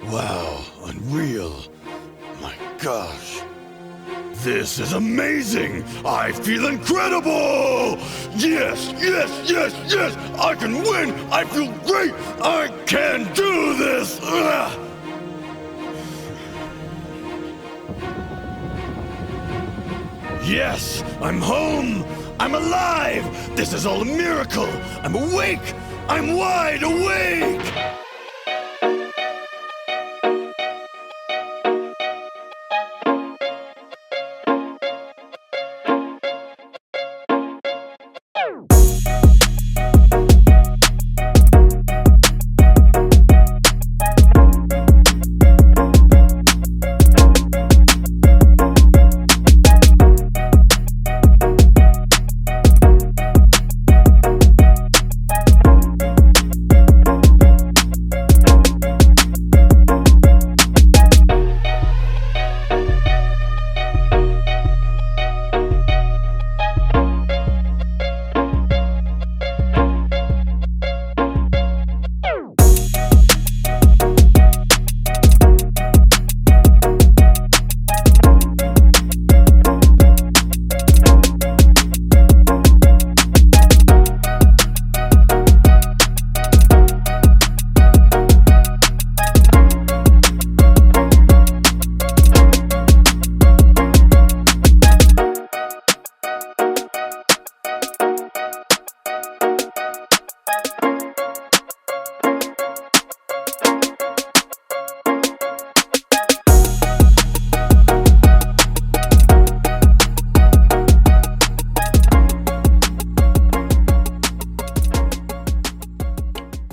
Wow, unreal. My gosh. This is amazing! I feel incredible! Yes, yes, yes, yes! I can win! I feel great! I can do this! Ugh. Yes, I'm home! I'm alive! This is all a miracle! I'm awake! I'm wide awake!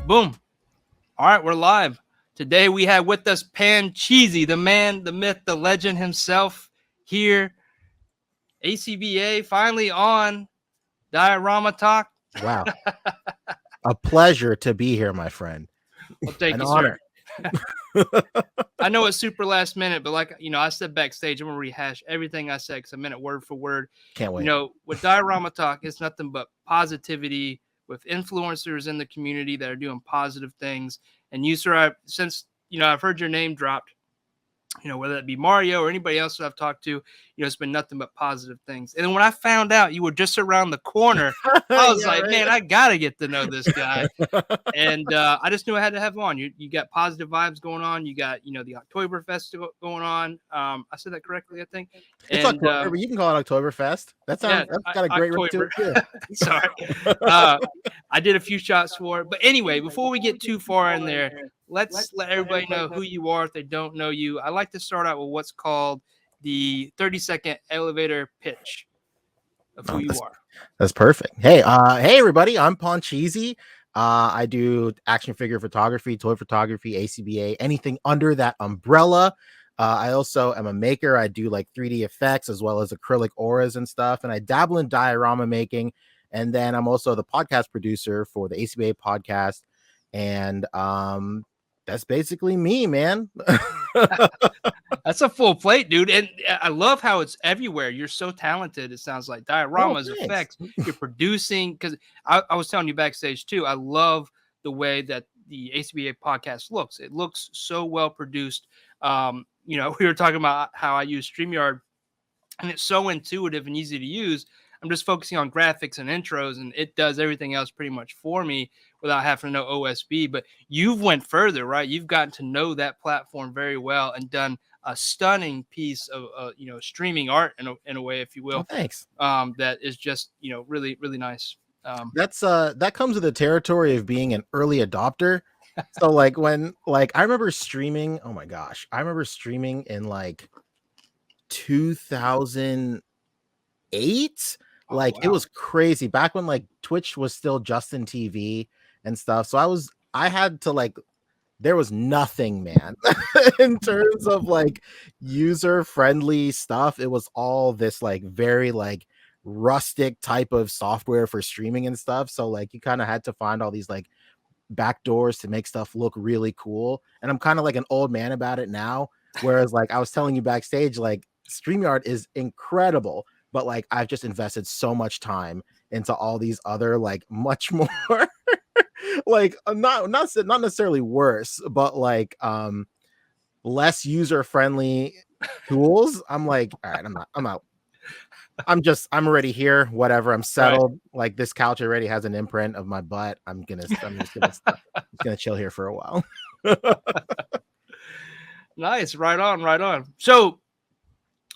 Boom. All right, we're live. Today we have with us PanCheezey, the man, the myth, the legend himself here. ACBA finally on Diorama Talk. Wow. A pleasure to be here, my friend. Well, thank An you, honor. sir. I know it's super last minute, but I said backstage, I'm going to rehash everything I said because I meant it word for word. Can't wait. With Diorama Talk, it's nothing but positivity with influencers in the community that are doing positive things. And you, sir, since I've heard your name dropped, whether it be Mario or anybody else that I've talked to, it's been nothing but positive things. And then when I found out you were just around the corner, I was man, I got to get to know this guy. And I just knew I had to have him on. You got positive vibes going on. You got, the Octoyber festival going on. I said that correctly, I think. It's October, but you can call it Oktoberfest. That's got a great ring to it, too. Sorry. I did a few shots for it. But anyway, before we get too far in there, let's let everybody know who you are if they don't know you. I like to start out with what's called the 30-second elevator pitch of who you are. That's perfect. Hey, everybody. I'm PanCheezey. I do action figure photography, toy photography, ACBA, anything under that umbrella. I also am a maker. I do like 3D effects as well as acrylic auras and stuff. And I dabble in diorama making. And then I'm also the podcast producer for the ACBA podcast. And that's basically me, man. That's a full plate, dude. And I love how it's everywhere. You're so talented. It sounds like dioramas, effects. You're producing. Because I was telling you backstage, too, I love the way that the ACBA podcast looks. It looks so well produced. We were talking about how I use StreamYard, and it's so intuitive and easy to use. I'm just focusing on graphics and intros, and it does everything else pretty much for me without having to know OSB. But you've went further, right? You've gotten to know that platform very well and done a stunning piece of, streaming art in a way, if you will. Oh, thanks. That is just, really, really nice. That comes with the territory of being an early adopter. So I remember streaming. Oh my gosh. I remember streaming in 2008. Wow. It was crazy back when Twitch was still Justin TV and stuff. So I had to there was nothing, man, in terms of user friendly stuff. It was all this very rustic type of software for streaming and stuff. So you kind of had to find all these back doors to make stuff look really cool. And I'm kind of an old man about it now. Whereas I was telling you backstage, StreamYard is incredible. But I've just invested so much time into all these other much more not necessarily worse, but less user-friendly tools, I'm like, all right, I'm out. I'm already here, whatever. I'm settled. Right. Like this couch already has an imprint of my butt. I'm just gonna chill here for a while. Nice. Right on. So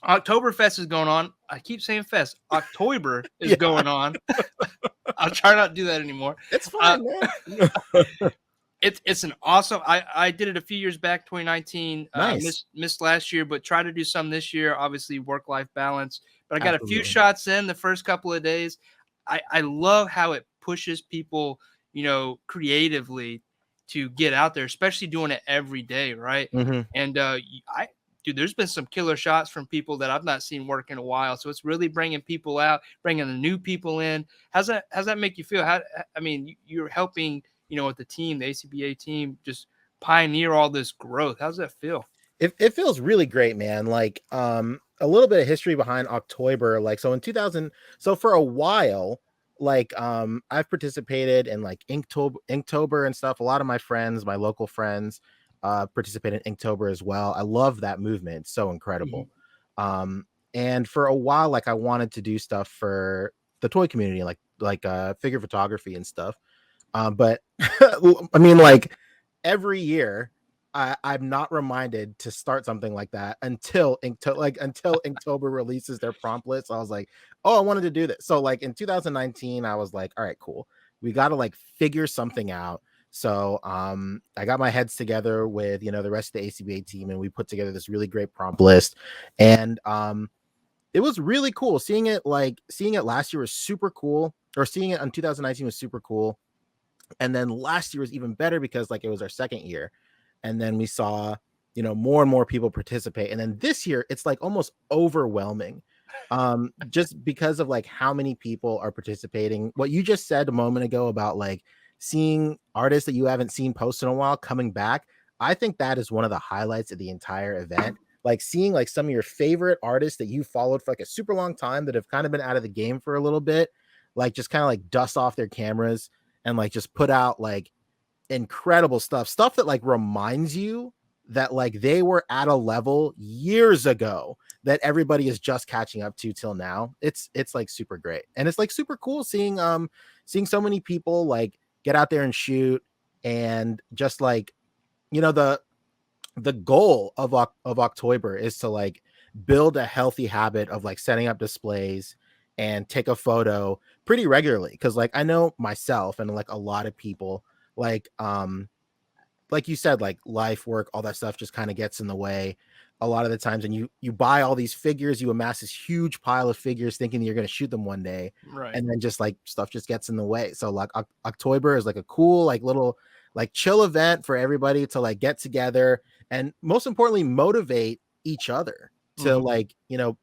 Oktoberfest is going on. I keep saying fest. Octoyber is going on. I'll try not to do that anymore. It's fine, man. It's an awesome. I did it a few years back, 2019. Nice. Missed last year, but try to do some this year. Obviously, work-life balance. But I got a few shots in the first couple of days. I love how it pushes people, creatively to get out there, especially doing it every day, right? Mm-hmm. And dude, there's been some killer shots from people that I've not seen work in a while. So it's really bringing people out, bringing the new people in. How's that make you feel? You're helping, with the team, the ACBA team, just pioneer all this growth. How's that feel? It feels really great, man. Like, a little bit of history behind Octoyber. Like, so in 2000, so for a while, like, I've participated in like Inktober and stuff. A lot of my friends, my local friends, participate in Inktober as well. I love that movement. It's so incredible. Mm-hmm. And for a while, like I wanted to do stuff for the toy community, like figure photography and stuff. But I mean, like every year I'm not reminded to start something like that until Inktober releases their prompt list. I was like, oh, I wanted to do this. So like in 2019, I was like, all right, cool. We got to like figure something out. So I got my heads together with, the rest of the ACBA team, and we put together this really great prompt list. And it was really cool. Seeing it last year was super cool, or seeing it in 2019 was super cool. And then last year was even better because like it was our second year. And then we saw, more and more people participate. And then this year it's like almost overwhelming. Just because of like how many people are participating. What you just said a moment ago about like seeing artists that you haven't seen post in a while coming back. I think that is one of the highlights of the entire event. Like seeing like some of your favorite artists that you followed for like a super long time that have kind of been out of the game for a little bit, like just kind of like dust off their cameras and like just put out like incredible stuff that like reminds you that like they were at a level years ago that everybody is just catching up to till now. It's like super great. And it's like super cool seeing so many people like get out there and shoot, and just like, the goal of Octoyber is to like build a healthy habit of like setting up displays and take a photo pretty regularly. Cause like I know myself and like a lot of people like you said, like life, work, all that stuff just kind of gets in the way a lot of the times. And you buy all these figures, you amass this huge pile of figures thinking that you're going to shoot them one day. Right. And then just like stuff just gets in the way. So like Octoyber is like a cool, like little, like chill event for everybody to like get together and most importantly, motivate each other to like,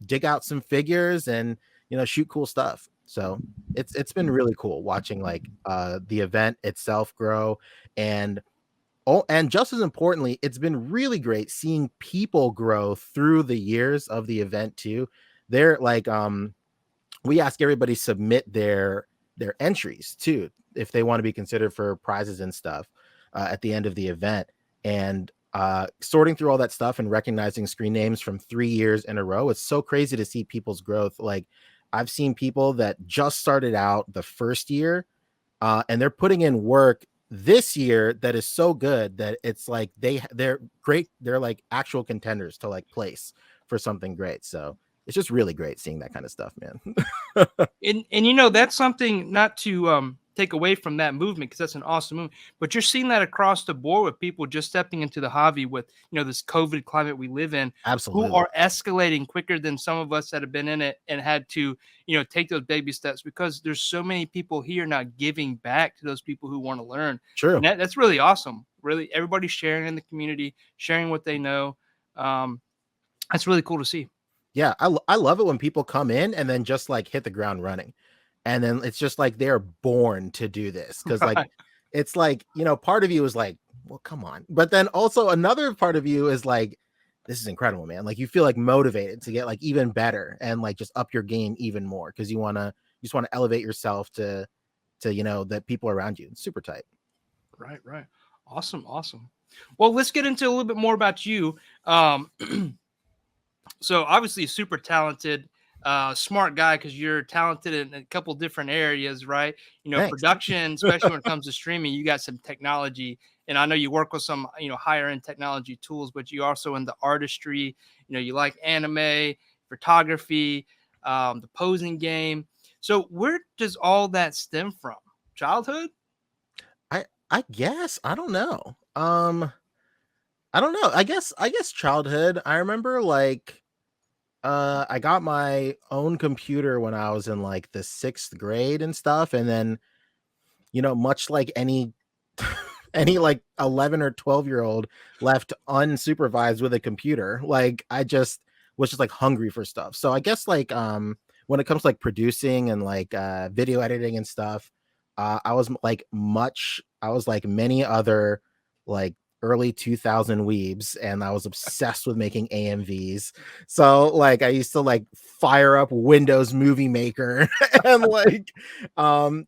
dig out some figures and, shoot cool stuff. So it's been really cool watching like the event itself grow. And just as importantly, it's been really great seeing people grow through the years of the event too. They're like, we ask everybody submit their entries too, if they want to be considered for prizes and stuff at the end of the event. And sorting through all that stuff and recognizing screen names from 3 years in a row, it's so crazy to see people's growth. Like I've seen people that just started out the first year and they're putting in work this year that is so good that it's like they're great. They're like actual contenders to like place for something great. So it's just really great seeing that kind of stuff, man. and that's something not to take away from that movement, because that's an awesome movement, but you're seeing that across the board with people just stepping into the hobby with this COVID climate we live in. Absolutely. Who are escalating quicker than some of us that have been in it and had to take those baby steps, because there's so many people here now giving back to those people who want to learn. True. And that's really awesome. Really, everybody's sharing in the community, sharing what they know. That's really cool to see. Yeah, I love it when people come in and then just like hit the ground running. And then it's just like they're born to do this. Because like it's like, part of you is like, well, come on. But then also another part of you is like, this is incredible, man. Like you feel like motivated to get like even better and like just up your game even more, because you just want to elevate yourself to the people around you. It's super tight. Right. Awesome. Well, let's get into a little bit more about you. So obviously super talented, smart guy, because you're talented in a couple different areas, right? You know, Thanks. production, especially when it comes to streaming, you got some technology, and I know you work with some, you know, higher end technology tools, but you also in the artistry. You know, you like anime, photography, the posing game. So where does all that stem from? Childhood? I guess I don't know. I don't know. I guess childhood. I remember like I got my own computer when I was in like the 6th grade and stuff, and then much like any any like 11 or 12-year-old left unsupervised with a computer, like I just was just like hungry for stuff. So I guess like when it comes to like producing and like video editing and stuff, I was like many other like early 2000 weebs, and I was obsessed with making AMVs. So like I used to like fire up Windows Movie Maker and like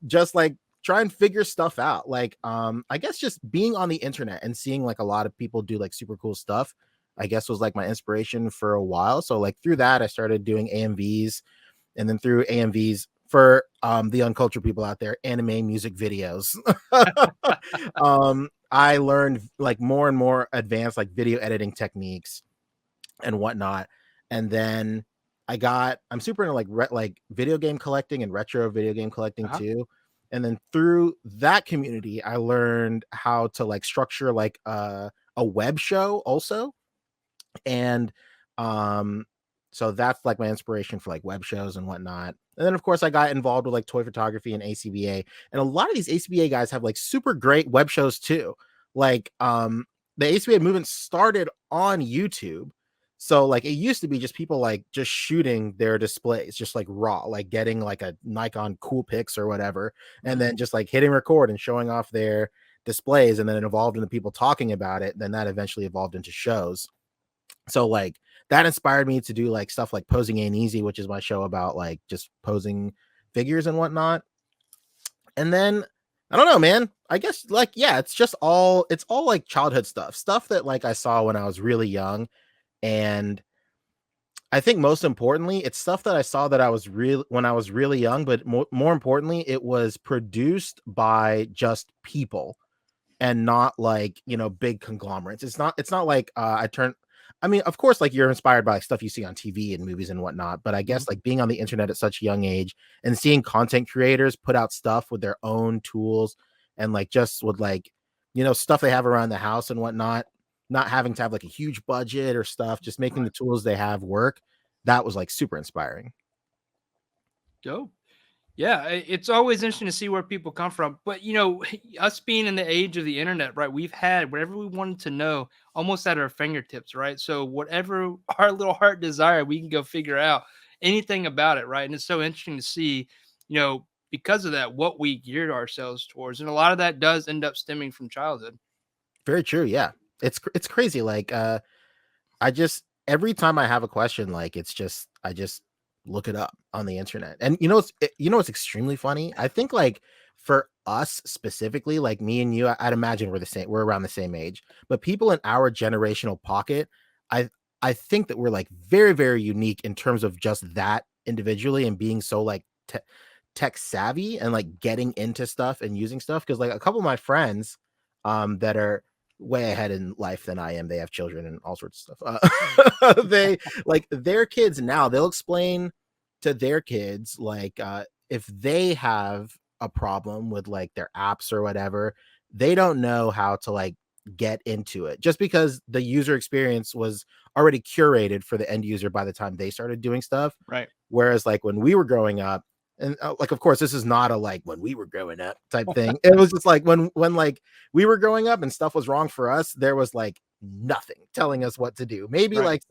just like try and figure stuff out. Like I guess just being on the internet and seeing like a lot of people do like super cool stuff, I guess was like my inspiration for a while. So like through that I started doing AMVs, and then through AMVs for the uncultured people out there, anime music videos. I learned like more and more advanced like video editing techniques and whatnot. And then I'm super into like video game collecting and retro video game collecting too. And then through that community, I learned how to like structure like a web show also. And so that's like my inspiration for like web shows and whatnot. And then of course I got involved with like toy photography and ACBA. And a lot of these ACBA guys have like super great web shows too. Like the ACBA movement started on YouTube. So like it used to be just people like just shooting their displays just like raw, like getting like a Nikon Coolpix or whatever, and then just like hitting record and showing off their displays, and then it evolved into people talking about it. Then that eventually evolved into shows. So like that inspired me to do like stuff like Posing Ain't Easy, which is my show about like just posing figures and whatnot. And then I don't know, man. I guess like yeah, it's all like childhood stuff that like I saw when I was really young. And I think most importantly, it's stuff that I saw that I was real when I was really young, but more importantly, it was produced by just people and not like, big conglomerates. It's not like I mean, of course, like you're inspired by like, stuff you see on TV and movies and whatnot, but I guess like being on the internet at such a young age and seeing content creators put out stuff with their own tools and like just with like, stuff they have around the house and whatnot, not having to have like a huge budget or stuff, just making the tools they have work. That was like super inspiring. Dope. Yeah, it's always interesting to see where people come from. But, us being in the age of the internet, right, we've had whatever we wanted to know almost at our fingertips, right? So whatever our little heart desire, we can go figure out anything about it, right? And it's so interesting to see, because of that, what we geared ourselves towards. And a lot of that does end up stemming from childhood. Very true. Yeah. It's crazy. Like, I just, every time I have a question, like, I just look it up on the internet. And it's extremely funny. I think like for us specifically, like me and you, I'd imagine we're around the same age, but people in our generational pocket, I think that we're like very, very unique in terms of just that individually and being so like tech savvy and like getting into stuff and using stuff. Cause like a couple of my friends that are way ahead in life than I am, they have children and all sorts of stuff. They like their kids now, they'll explain to their kids like if they have a problem with like their apps or whatever, they don't know how to like get into it just because the user experience was already curated for the end user by the time they started doing stuff. Right. Whereas like when we were growing up, and like of course this is not a like when we were growing up type thing. It was just like when like we were growing up and stuff was wrong for us, there was like nothing telling us what to do. Maybe like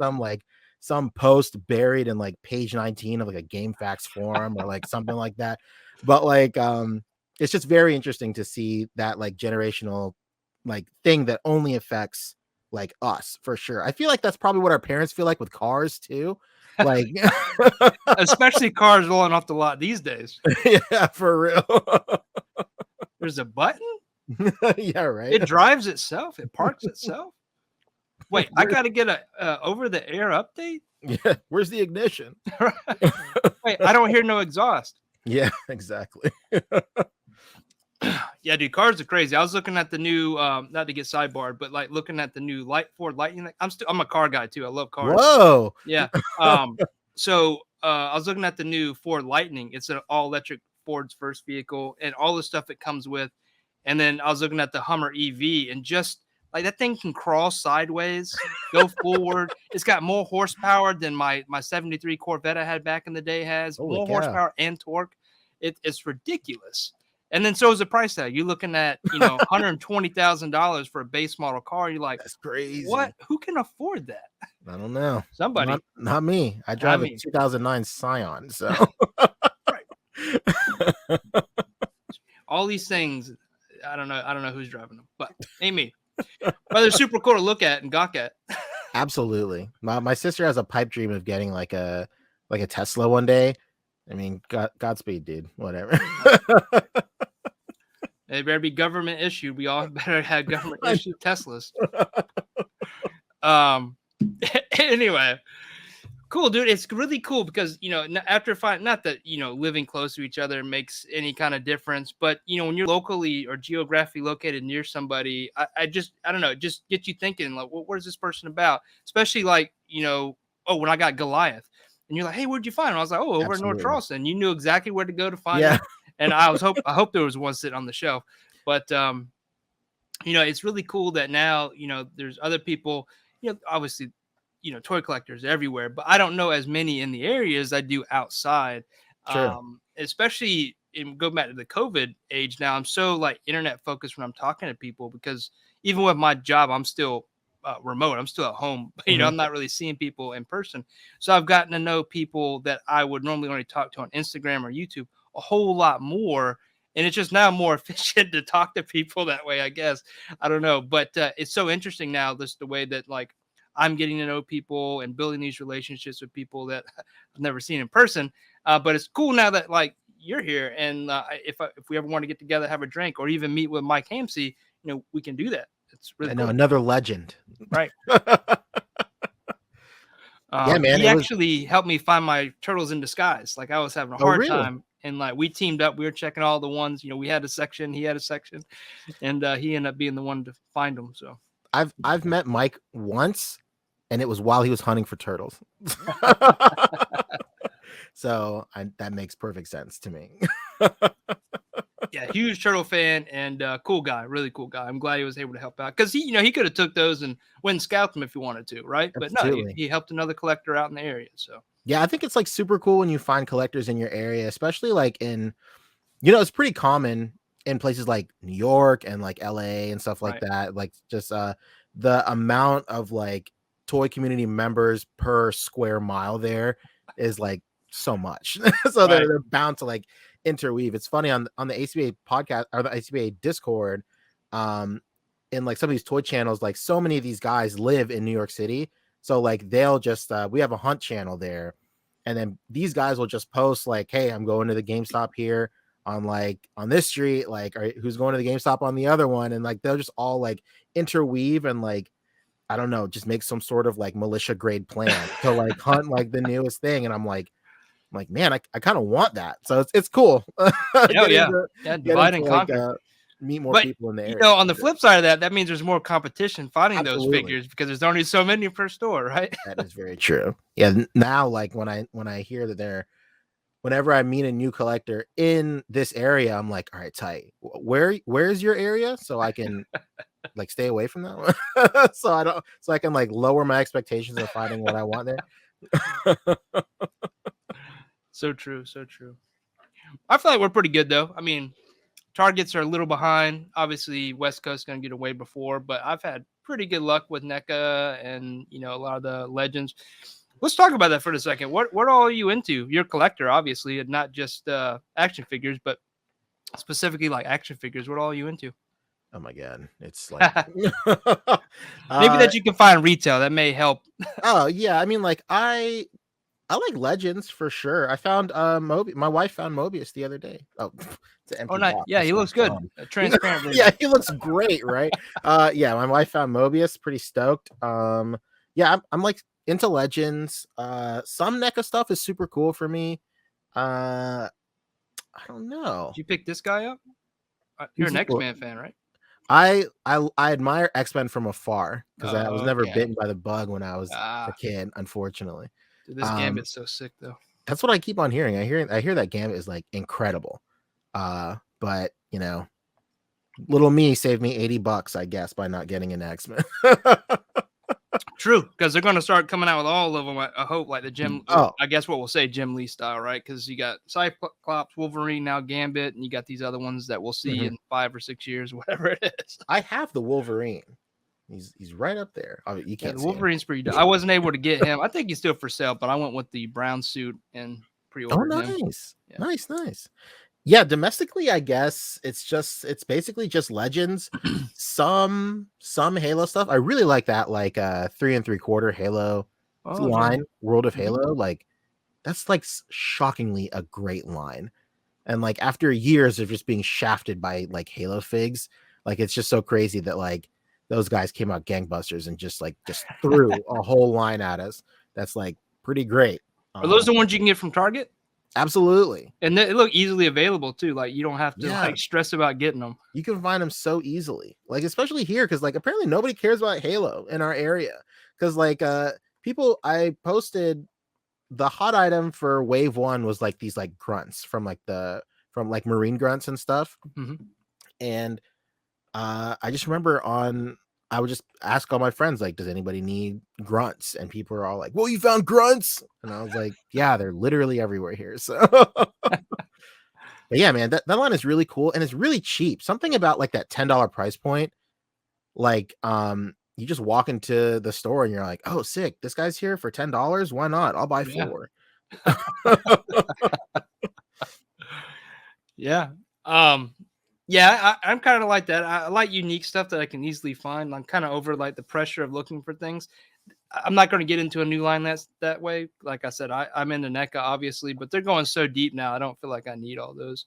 some post buried in like page 19 of like a GameFAQs forum or like something like that. But like it's just very interesting to see that like generational like thing that only affects like us for sure. I feel like that's probably what our parents feel like with cars too. Like especially cars rolling off the lot these days. Yeah, for real. There's a button? Yeah, right. It drives itself. It parks itself. Wait, I got to get a over-the-air update? Yeah, where's the ignition? Wait, I don't hear no exhaust. Yeah, exactly. Yeah, dude, cars are crazy. I was looking at the new, not to get sidebarred, but like looking at the new Ford Lightning. I'm a car guy too. I love cars. Whoa. Yeah. So I was looking at the new Ford Lightning. It's an all-electric Ford's first vehicle and all the stuff it comes with. And then I was looking at the Hummer EV, and just like that thing can crawl sideways, go forward. It's got more horsepower than my 73 Corvette I had back in the day has. Holy More cow. horsepower and torque. It's ridiculous. And then so is the price tag. You're looking at, $120,000 for a base model car. You're like, That's crazy. what? Who can afford that? I don't know. Somebody. Not me. I drive a 2009 Scion, so all these things, I don't know who's driving them, but ain't me. But they're super cool to look at and gawk at. Absolutely. My sister has a pipe dream of getting like a Tesla one day. I mean, Godspeed, dude. Whatever. They better be government issued. We all better have government issued Teslas. Anyway, cool, dude. It's really cool because after not that living close to each other makes any kind of difference, but when you're locally or geographically located near somebody, I don't know, it just gets you thinking like, what is this person about? Especially like when I got Goliath, and you're like, hey, where'd you find him? I was like, oh, over in North Charleston. You knew exactly where to go to find him. And I hope there was one sitting on the shelf, but it's really cool that now there's other people, obviously toy collectors everywhere, but I don't know as many in the area as I do outside. Sure. Especially go back to the COVID age. Now I'm so like internet focused when I'm talking to people, because even with my job, I'm still remote. I'm still at home. I'm not really seeing people in person. So I've gotten to know people that I would normally only talk to on Instagram or YouTube a whole lot more. And it's just now more efficient to talk to people that way, I guess. I don't know. But it's so interesting now, just the way that like I'm getting to know people and building these relationships with people that I've never seen in person. But it's cool now that like you're here. And if we ever want to get together, have a drink, or even meet with Mike Hamsey, we can do that. It's really cool. Another legend. Right. Yeah, man. He actually helped me find my Turtles in Disguise. Like I was having a hard time. And like we teamed up, we were checking all the ones, we had a section, he had a section, and he ended up being the one to find them. So I've met Mike once, and it was while he was hunting for turtles. So that makes perfect sense to me. Yeah, huge turtle fan and cool guy, really cool guy. I'm glad he was able to help out, because he could have took those and went and scalped them if he wanted to, right? Absolutely. But no, he helped another collector out in the area. So yeah, I think it's like super cool when you find collectors in your area, especially like in, it's pretty common in places like New York and like LA and stuff like that. Like just the amount of like toy community members per square mile there is like so much. So they're bound to like interweave. It's funny on the ACBA podcast or the ACBA Discord, in like some of these toy channels, like so many of these guys live in New York City. So like they'll just we have a hunt channel there, and then these guys will just post like, hey, I'm going to the GameStop here on this street, like, who's going to the GameStop on the other one, and like they'll just all like interweave and like, I don't know, just make some sort of like militia grade plan to like hunt like the newest thing. And I'm like, man, I kind of want that. So it's cool. Divide and conquer. Meet more people in the area. On the flip side of that means there's more competition finding those figures, because there's only so many per store, right? That is very true. Yeah. Now, like when I hear that whenever I meet a new collector in this area, I'm like, all right, tight. Where's your area? So I can like stay away from that one. so I can like lower my expectations of finding what I want there. So true. I feel like we're pretty good though. I mean, targets are a little behind. Obviously, West Coast is going to get away before, but I've had pretty good luck with NECA and a lot of the legends. Let's talk about that for a second. What all are you into? You're a collector, obviously, and not just action figures, but specifically like action figures. What all are you into? Oh my god, it's like maybe that you can find retail that may help. Oh yeah, I mean, like I like Legends for sure. I found my wife found Mobius the other day. Oh, it's an empty nice. box. Yeah, he looks good. A transparent version. Yeah, he looks great, right? Yeah, my wife found Mobius, pretty stoked. Yeah, I'm like into Legends. Some NECA stuff is super cool for me. I don't know. Did you pick this guy up? You're an X-Men fan, right? I admire X-Men from afar because I was never Okay. bitten by the bug when I was a kid, unfortunately. Dude, this Gambit's so sick though. That's what I keep on hearing. I hear that Gambit is like incredible. But you know, little me saved me $80, I guess, by not getting an X-Men. True, because they're going to start coming out with all of them. I hope, like the Jim. Oh, I guess what we'll say Jim Lee style, right? Because you got Cyclops, Wolverine, now Gambit, and you got these other ones that we'll see in 5 or 6 years, whatever it is. I have the Wolverine. He's right up there. I mean, you can't. The Wolverine's pretty dope. I wasn't able to get him. I think he's still for sale, but I went with the brown suit and pre-ordered him. Nice, nice. Yeah, domestically, I guess it's basically just Legends, some Halo stuff. I really like that, like 3 3/4 Halo line, World of Halo. Like that's like shockingly a great line, and like after years of just being shafted by like Halo figs, like it's just so crazy that like those guys came out gangbusters and just threw a whole line at us. That's like pretty great. Are those the ones you can get from Target? Absolutely. And they look easily available too. Like you don't have to like stress about getting them. You can find them so easily. Like especially here, because like apparently nobody cares about Halo in our area. Because like people, I posted the hot item for Wave 1 was like these like grunts from like marine grunts and stuff. And I just remember I would just ask all my friends, like, does anybody need grunts? And people are all like, well, you found grunts? And I was like, yeah, they're literally everywhere here. So, but yeah, man, that line is really cool. And it's really cheap. Something about like that $10 price point. Like, you just walk into the store and you're like, oh, sick. This guy's here for $10. Why not? I'll buy 4. Yeah. Yeah, I'm kind of like that. I like unique stuff that I can easily find. I'm kind of over like the pressure of looking for things. I'm not going to get into a new line that's that way. Like I said, I'm into NECA obviously, but they're going so deep now. I don't feel like I need all those.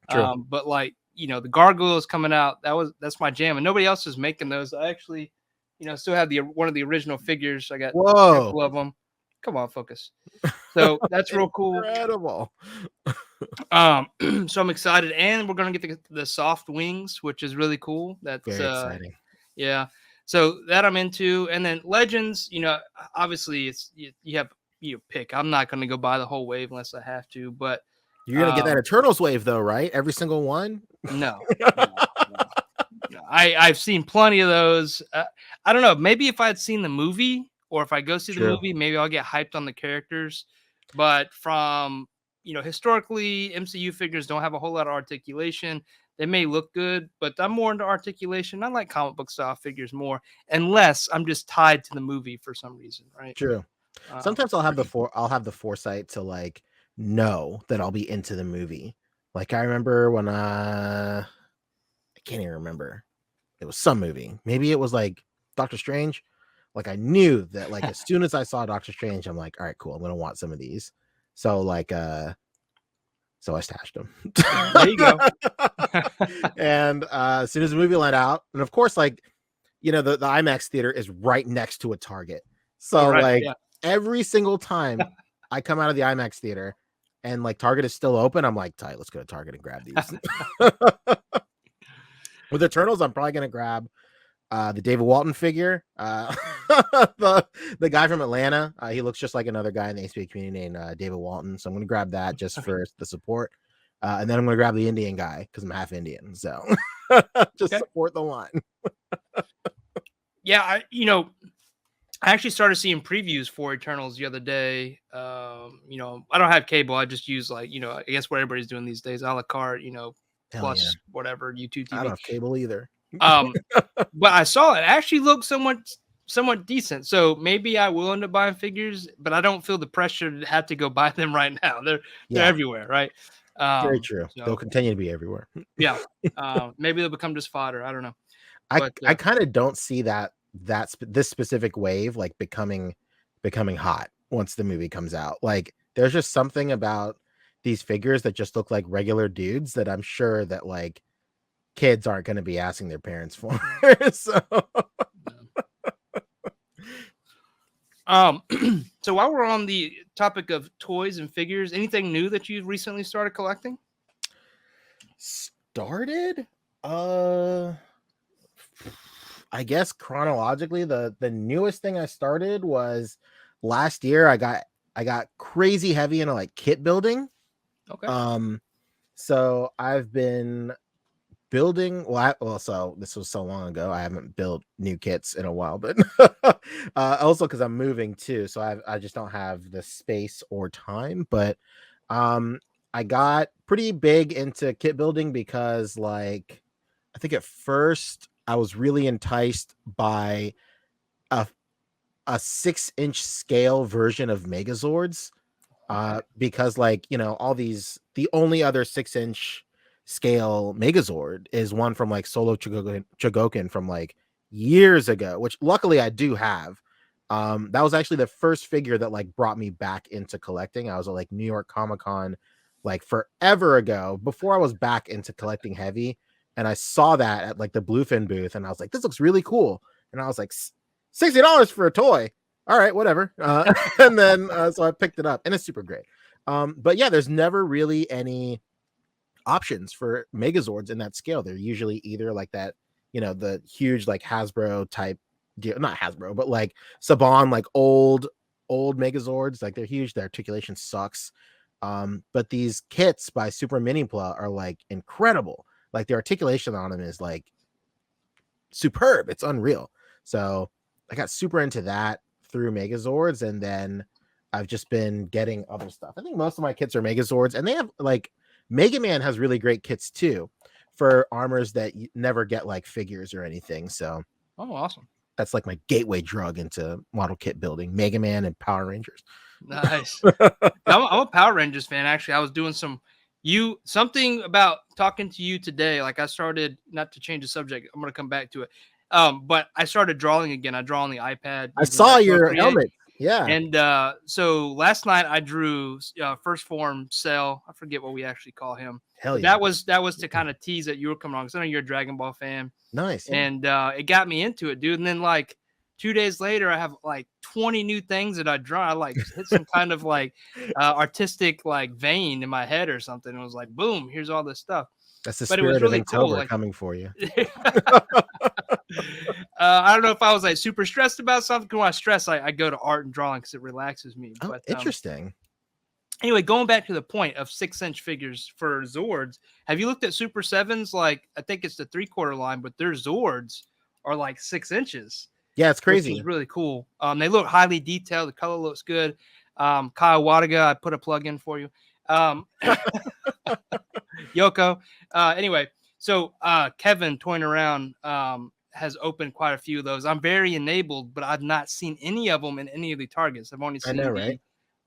But like, you know, the gargoyles coming out, that's my jam, and nobody else is making those. I actually, you know, still have one of the original figures. I got a couple of them. Come on, focus. So that's real cool. Incredible. So I'm excited, and we're gonna get the soft wings, which is really cool. That's very exciting. Yeah. So that I'm into, and then Legends. You know, obviously it's you have pick. I'm not gonna go buy the whole wave unless I have to, but you're gonna get that Eternals wave though, right? Every single one. No. I've seen plenty of those. I don't know. Maybe if I had seen the movie, or if I go see the movie, maybe I'll get hyped on the characters. But from, you know, historically, MCU figures don't have a whole lot of articulation. They may look good, but I'm more into articulation. I like comic book style figures more, unless I'm just tied to the movie for some reason, right? True. Sometimes I'll have the foresight to like know that I'll be into the movie. Like I remember when I can't even remember. It was some movie. Maybe it was like Doctor Strange. Like I knew that like as soon as I saw Doctor Strange, I'm like, all right, cool. I'm gonna want some of these. So like so I stashed them. There you go. And as soon as the movie let out, and of course, like, you know, the IMAX theater is right next to a Target. So every single time I come out of the IMAX theater and like Target is still open, I'm like, tight, let's go to Target and grab these. With Eternals, I'm probably gonna grab the David Walton figure, the guy from Atlanta. He looks just like another guy in the ACBA community named David Walton. So I'm going to grab that just for the support. And then I'm going to grab the Indian guy because I'm half Indian. So just support the line. Yeah, I actually started seeing previews for Eternals the other day. You know, I don't have cable. I just use like, you know, I guess what everybody's doing these days, a la carte, you know, plus whatever, YouTube TV. I don't have cable either. But I saw it actually looked somewhat decent. So maybe I will end up buying figures, but I don't feel the pressure to have to go buy them right now. They're everywhere, right? Very true. So, they'll continue to be everywhere. Yeah. Maybe they'll become just fodder. I don't know. I kind of don't see this specific wave like becoming hot. once the movie comes out. Like, there's just something about these figures that just look like regular dudes that I'm sure that like kids aren't going to be asking their parents for. So so while we're on the topic of toys and figures, anything new that you've recently started collecting? Started? I guess chronologically, the newest thing I started was last year. I got crazy heavy into like kit building. Okay. So I've been building. So this was so long ago. I haven't built new kits in a while, but also because I'm moving too, so I just don't have the space or time. But I got pretty big into kit building because, like, I think at first I was really enticed by a 6-inch scale version of Megazords. Because, like, you know, the only other 6-inch scale Megazord is one from like Solo Chogokin from like years ago, which luckily I do have. That was actually the first figure that like brought me back into collecting. I was at like New York Comic-Con like forever ago, before I was back into collecting heavy, and I saw that at like the Bluefin booth, and I was like, this looks really cool. And I was like, $60 for a toy. All right, whatever. And then so I picked it up, and it's super great. But yeah, there's never really any options for Megazords in that scale. They're usually either like that, you know, the huge like Hasbro type deal, not Hasbro, but like Saban, like old Megazords. Like, they're huge. The articulation sucks. But these kits by Super Minipla are like incredible. Like, the articulation on them is like superb. It's unreal. So I got super into that through Megazords, and then I've just been getting other stuff. I think most of my kits are Megazords, and they have like Mega Man has really great kits too for armors that you never get like figures or anything. So Awesome. That's like my gateway drug into model kit building: Mega Man and Power Rangers. Nice. I'm a Power Rangers fan. Actually, I was doing something about talking to you today. Like, I started, not to change the subject, I'm going to come back to it. But I started drawing again. I draw on the iPad. I saw your helmet. Yeah. And so last night I drew First Form Cell. I forget what we actually call him. Hell yeah. That was to kind of tease that you were coming on, because I know you're a Dragon Ball fan. Nice. Yeah. And it got me into it, dude. And then like 2 days later, I have like 20 new things that I draw. I like hit some kind of like artistic like vein in my head or something. It was like, boom, here's all this stuff. That's the spirit of Inktober coming for you. I don't know if I was like super stressed about something. When I stress, I go to art and drawing because it relaxes me. Oh, but interesting. Anyway, going back to the point of 6-inch figures for Zords, have you looked at Super 7s? Like, I think it's the 3/4 line, but their Zords are like 6 inches. Yeah, it's crazy. Which is really cool. They look highly detailed. The color looks good. Kyle Wadaga, I put a plug in for you. Yoko. Anyway, so Kevin toying around has opened quite a few of those. I'm very enabled, but I've not seen any of them in any of the Targets. I've only seen right?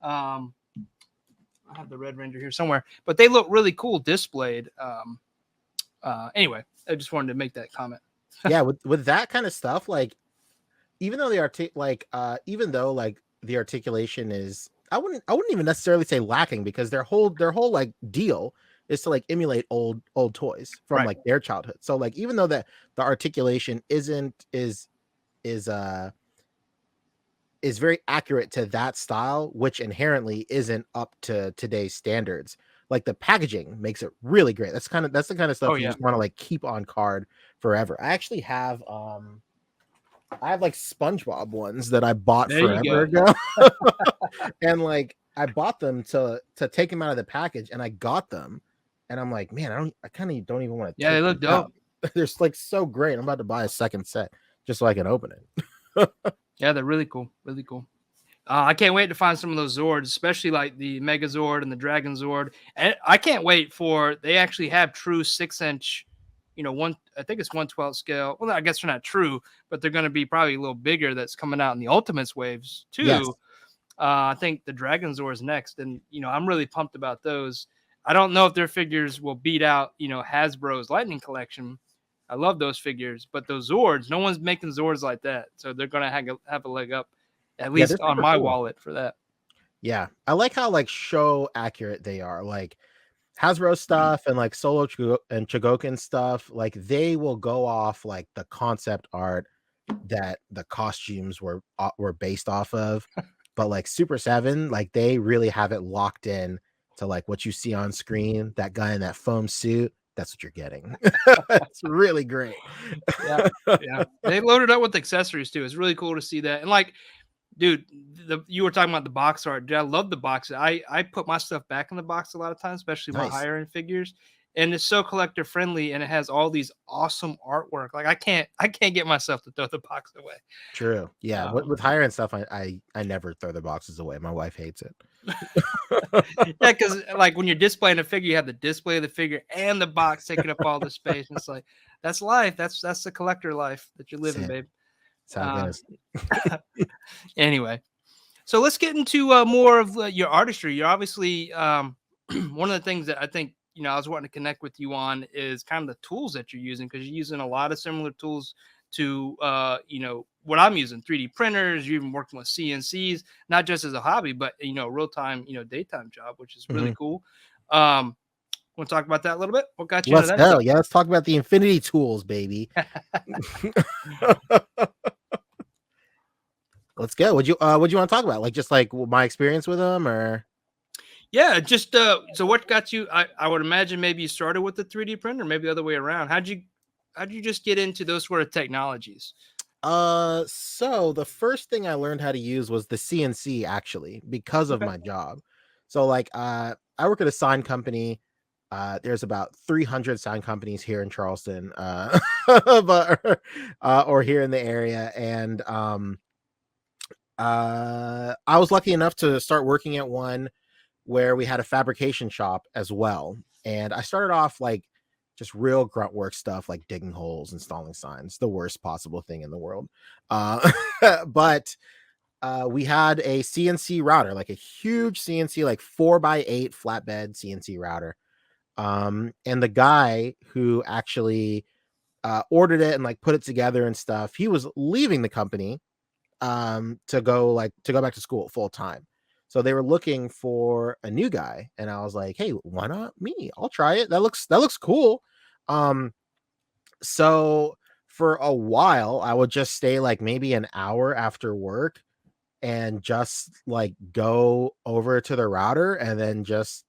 I have the Red Ranger here somewhere, but they look really cool displayed. Anyway, I just wanted to make that comment. Yeah, with that kind of stuff, like, even though the articulation is, I wouldn't even necessarily say lacking, because their whole like deal is to like emulate old toys from like their childhood. So like, even though that the articulation is very accurate to that style, which inherently isn't up to today's standards, like the packaging makes it really great. That's the kind of stuff you just want to like keep on card forever. I actually have I have like SpongeBob ones that I bought forever ago. And like, I bought them to take them out of the package, and I got them, and I'm like, man, I kind of don't even want to. Yeah, they look dope. They're like so great. I'm about to buy a second set just so I can open it. Yeah, they're really cool. Really cool. I can't wait to find some of those Zords, especially like the Megazord and the Dragon Zord. And I can't wait they actually have true 6-inch, I think it's 1/12 scale. Well, I guess they're not true, but they're going to be probably a little bigger. That's coming out in the Ultimates waves too. Yes. I think the Dragon Zord is next. And, I'm really pumped about those. I don't know if their figures will beat out, Hasbro's Lightning Collection. I love those figures, but those Zords, no one's making Zords like that. So they're going to have a leg up, at least on my wallet for that. Yeah, I like how like show accurate they are. Like Hasbro stuff and like and Chogokin stuff, like they will go off like the concept art that the costumes were based off of. But like Super 7, like they really have it locked in to like what you see on screen. That guy in that foam suit, that's what you're getting. It's really great. Yeah, yeah. They loaded up with accessories too. It's really cool to see that. And like, dude, you were talking about the box art. Dude, I love the box. I put my stuff back in the box a lot of times, especially my Nice. higher end figures. And it's so collector friendly, and it has all these awesome artwork. Like I can't get myself to throw the box away. True. Yeah. With higher end stuff, I never throw the boxes away. My wife hates it. Yeah, because like when you're displaying a figure, you have the display of the figure and the box taking up all the space. And it's like that's life. That's the collector life that you're living, babe. That's how it is. Anyway, so let's get into more of your artistry. You're obviously one of the things that I think I was wanting to connect with you on is kind of the tools that you're using, because you're using a lot of similar tools to what I'm using, 3D printers. You're even working with CNCs, not just as a hobby, but real time daytime job, which is really cool. Want to talk about that a little bit? What got you into that? Let's go. Yeah, let's talk about the Infinity tools, baby. Let's go. Would you want to talk about? Like just like my experience with them, or? Yeah, just so what got you? I would imagine maybe you started with the 3D printer, maybe the other way around. How'd you just get into those sort of technologies? So the first thing I learned how to use was the CNC, actually, because of my job. So like I work at a sign company. There's about 300 sign companies here in Charleston, but or here in the area. And I was lucky enough to start working at one where we had a fabrication shop as well. And I started off like just real grunt work stuff, like digging holes, installing signs, the worst possible thing in the world. But we had a CNC router, like a huge CNC, like 4x8 flatbed CNC router. And the guy who actually ordered it and like put it together and stuff, he was leaving the company to go back to school full time. So they were looking for a new guy, and I was like, "Hey, why not me? I'll try it. That looks cool." So for a while, I would just stay like maybe an hour after work and just like go over to the router and then just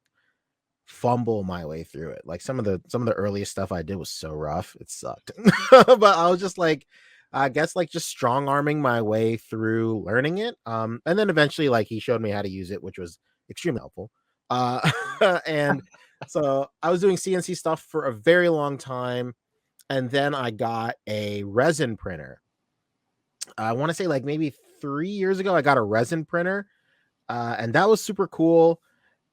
fumble my way through it. Like some of the earliest stuff I did was so rough, it sucked. But I was just like, I guess like just strong arming my way through learning it. And then eventually like he showed me how to use it, which was extremely helpful. And so I was doing CNC stuff for a very long time. And then I got a resin printer. I want to say like maybe 3 years ago, I got a resin printer. And that was super cool.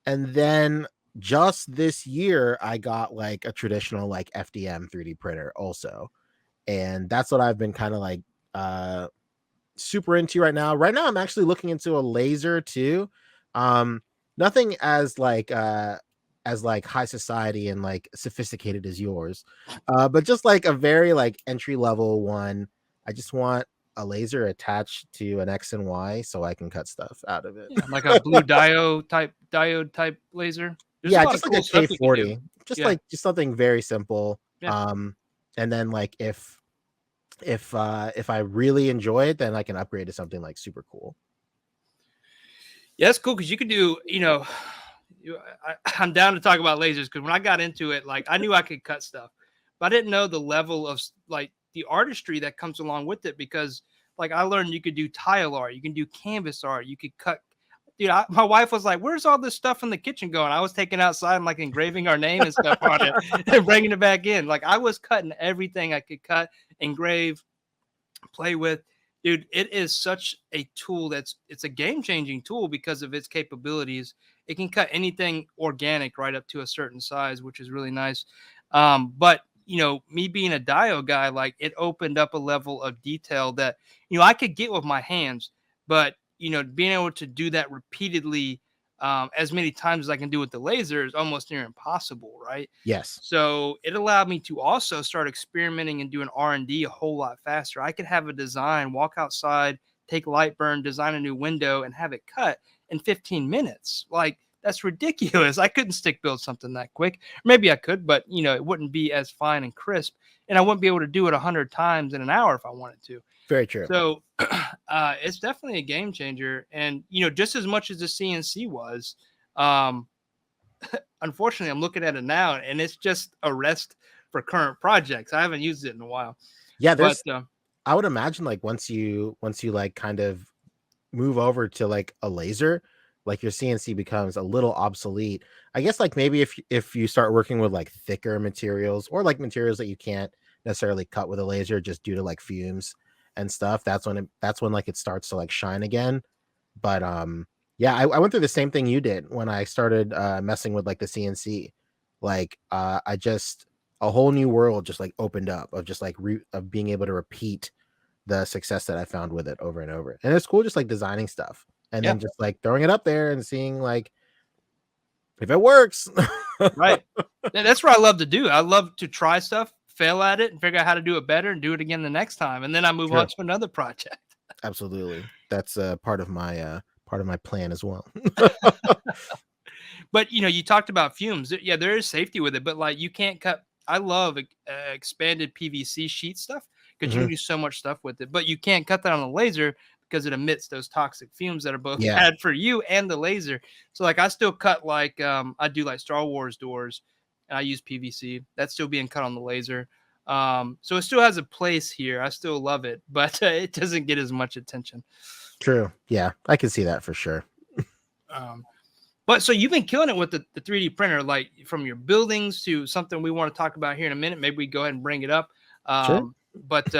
And then just this year, I got like a traditional like FDM 3D printer also. And that's what I've been kind of like super into right now. Right now, I'm actually looking into a laser too. Nothing as like high society and like sophisticated as yours, but just like a very like entry level one. I just want a laser attached to an X and Y so I can cut stuff out of it. Yeah, like a blue diode type laser. There's just like cool a K40, just something very simple. Yeah. And then like if I really enjoy it, then I can upgrade to something like super cool. Yeah, that's cool because you can do, I'm down to talk about lasers because when I got into it, like I knew I could cut stuff, but I didn't know the level of like the artistry that comes along with it, because like I learned you could do tile art, you can do canvas art, you could cut. Dude, my wife was like, "Where's all this stuff in the kitchen going?" I was taking outside and like engraving our name and stuff on it and bringing it back in. Like I was cutting everything I could cut, engrave, play with. Dude, it is such a tool it's a game-changing tool because of its capabilities. It can cut anything organic right up to a certain size, which is really nice. But me being a dio guy, like it opened up a level of detail that I could get with my hands, but being able to do that repeatedly as many times as I can do with the laser is almost near impossible, right? Yes. So it allowed me to also start experimenting and doing R&D a whole lot faster. I could have a design, walk outside, take light burn, design a new window, and have it cut in 15 minutes. Like, that's ridiculous. I couldn't stick build something that quick. Maybe I could, but you know, it wouldn't be as fine and crisp, and I wouldn't be able to do it 100 times in an hour if I wanted to. Very true. So it's definitely a game changer. And, you know, just as much as the CNC was, unfortunately, I'm looking at it now and it's just a rest for current projects. I haven't used it in a while. Yeah, there's, I would imagine like once you like kind of move over to like a laser, like your CNC becomes a little obsolete. I guess like maybe if you start working with like thicker materials or like materials that you can't necessarily cut with a laser just due to like fumes and stuff, that's when like it starts to like shine again. But yeah, I went through the same thing you did when I started messing with like the CNC. Like I just, a whole new world just like opened up of just like of being able to repeat the success that I found with it over and over. And it's cool just like designing stuff and then just like throwing it up there and seeing like if it works. Right. That's what I love to do. I love to try stuff, fail at it, and figure out how to do it better and do it again the next time. And then I move on to another project. Absolutely. That's part of my plan as well. But you know, you talked about fumes. Yeah, there is safety with it, but like you can't cut. I love expanded PVC sheet stuff because you can do so much stuff with it, but you can't cut that on a laser because it emits those toxic fumes that are both bad for you and the laser. So like I still cut like I do like Star Wars doors and I use PVC. That's still being cut on the laser. So it still has a place here. I still love it, but it doesn't get as much attention. True. Yeah, I can see that for sure. But so you've been killing it with the 3D printer, like from your buildings to something we want to talk about here in a minute. Maybe we go ahead and bring it up. Sure. But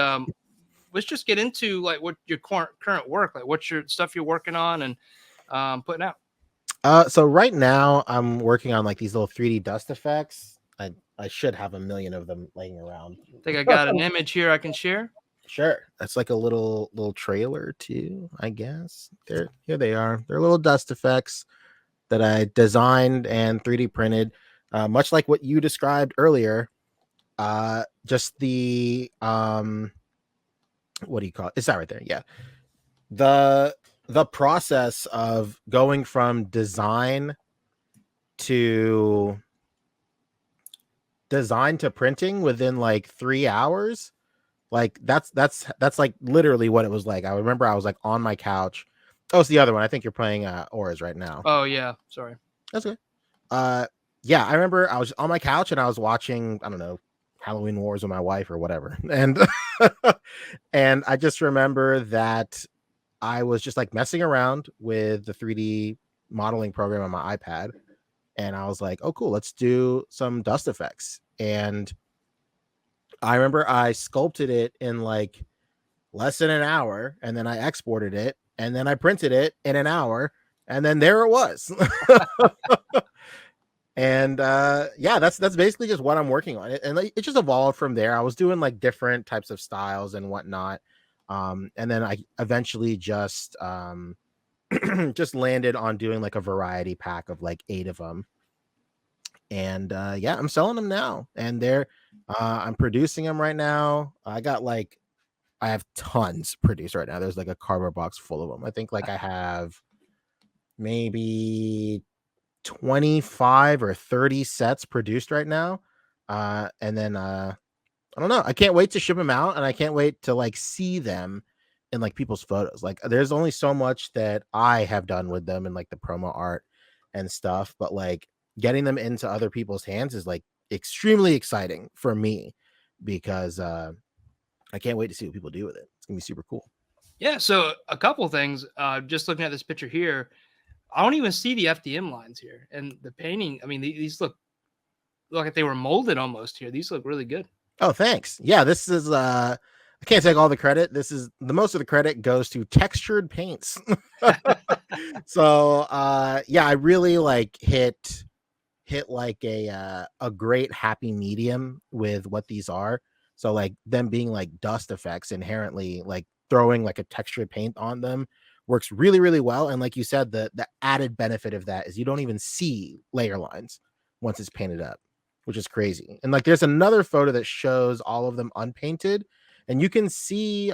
let's just get into like what your current work, like what's your stuff you're working on and putting out. So right now I'm working on like these little 3D dust effects. I should have a million of them laying around. I think I got an image here I can share. Sure. That's like a little trailer too, I guess. Here they are. They're little dust effects that I designed and 3D printed, much like what you described earlier. Just the what do you call it? It's that right there. Yeah. The process of going from design to printing within like 3 hours. Like that's like literally what it was like. I remember I was like on my couch. Oh, it's the other one. I think you're playing Auras right now. Oh yeah, sorry. That's okay. Yeah, I remember I was on my couch and I was watching, I don't know, Halloween Wars with my wife or whatever. And and I just remember that I was just like messing around with the 3D modeling program on my iPad. And I was like, oh, cool, let's do some dust effects. And I remember I sculpted it in like less than an hour, and then I exported it, and then I printed it in an hour, and then there it was. And yeah, that's basically just what I'm working on. And like, it just evolved from there. I was doing like different types of styles and whatnot. And then I eventually just just landed on doing like a variety pack of like 8 of them. And yeah, I'm selling them now, and they're I'm producing them right now. I have tons produced right now. There's like a cardboard box full of them. I think like I have maybe 25 or 30 sets produced right now. And then I don't know. I can't wait to ship them out, and I can't wait to like see them in like people's photos. Like there's only so much that I have done with them in like the promo art and stuff, but like getting them into other people's hands is like extremely exciting for me because I can't wait to see what people do with it. It's gonna be super cool. Yeah, so a couple things. Just looking at this picture here, I don't even see the FDM lines here, and the painting. I mean, these look like they were molded almost here. These look really good. Oh, thanks. Yeah, this is. I can't take all the credit. This is the most of the credit goes to Textured Paints. So yeah, I really like hit like a great happy medium with what these are. So like them being like dust effects inherently, like throwing like a textured paint on them works really, really well. And like you said, the added benefit of that is you don't even see layer lines once it's painted up, which is crazy. And like there's another photo that shows all of them unpainted, and you can see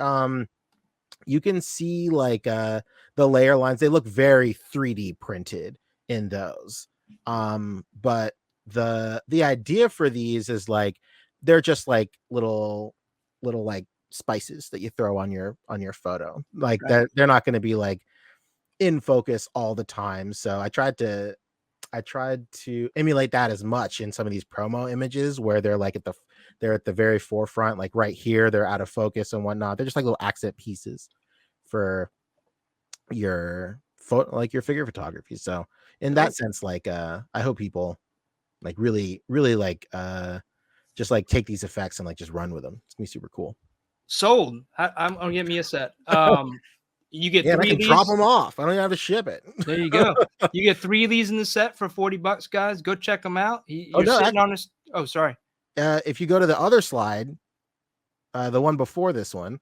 you can see like the layer lines. They look very 3D printed in those. But the idea for these is like they're just like little like spices that you throw on your photo. Like they're not going to be like in focus all the time. So I tried to emulate that as much in some of these promo images where they're like they're at the very forefront, like right here, they're out of focus and whatnot. They're just like little accent pieces for your like your figure photography. So in that sense, like I hope people like really like just like take these effects and like just run with them. It's gonna be super cool. Sold. I'm gonna get me a set. You get 3 I can of these. drop them off. I don't even have to ship it. There you go. You get 3 of these in the set for $40, guys. Go check them out. You're sitting on this. Oh, sorry. If you go to the other slide, the one before this one,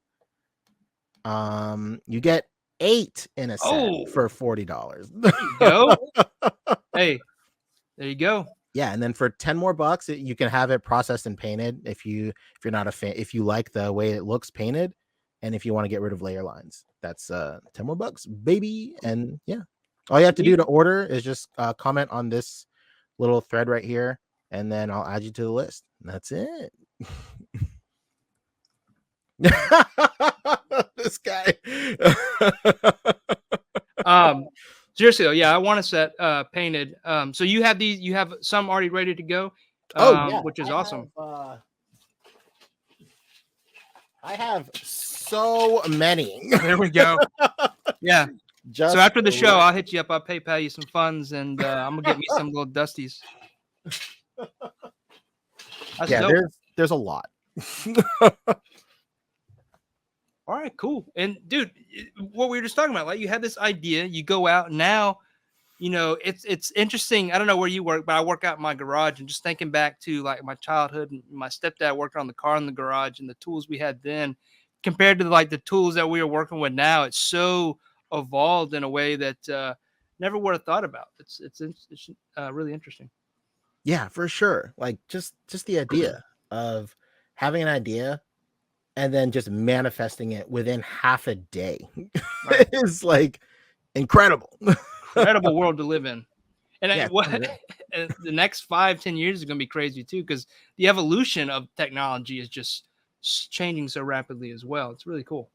you get 8 in a set for $40. There you go. Hey, there you go. Yeah, and then for 10 more bucks, you can have it processed and painted if you're not a fan, if you like the way it looks painted, and if you want to get rid of layer lines. That's 10 more bucks, baby. And yeah, all you have to do to order is just comment on this little thread right here, and then I'll add you to the list. And that's it. This guy. Seriously though, yeah, I want a set painted. So you have these, you have some already ready to go. Yeah, which is awesome. I have so many. There we go. Yeah. So after the show, I'll hit you up. I'll PayPal you some funds, and I'm gonna get me some little dusties. Yeah, there's a lot. All right, cool. And dude, what we were just talking about, like you had this idea, you go out now, you know, it's interesting. I don't know where you work, but I work out in my garage, and just thinking back to like my childhood, and my stepdad worked on the car in the garage, and the tools we had then compared to like the tools that we are working with now, it's so evolved in a way that never would have thought about. It's really interesting. Yeah, for sure. Like just the idea of having an idea and then just manifesting it within half a day is like incredible. Incredible world to live in. And and the next 5-10 years is going to be crazy too, because the evolution of technology is just changing so rapidly as well. It's really cool.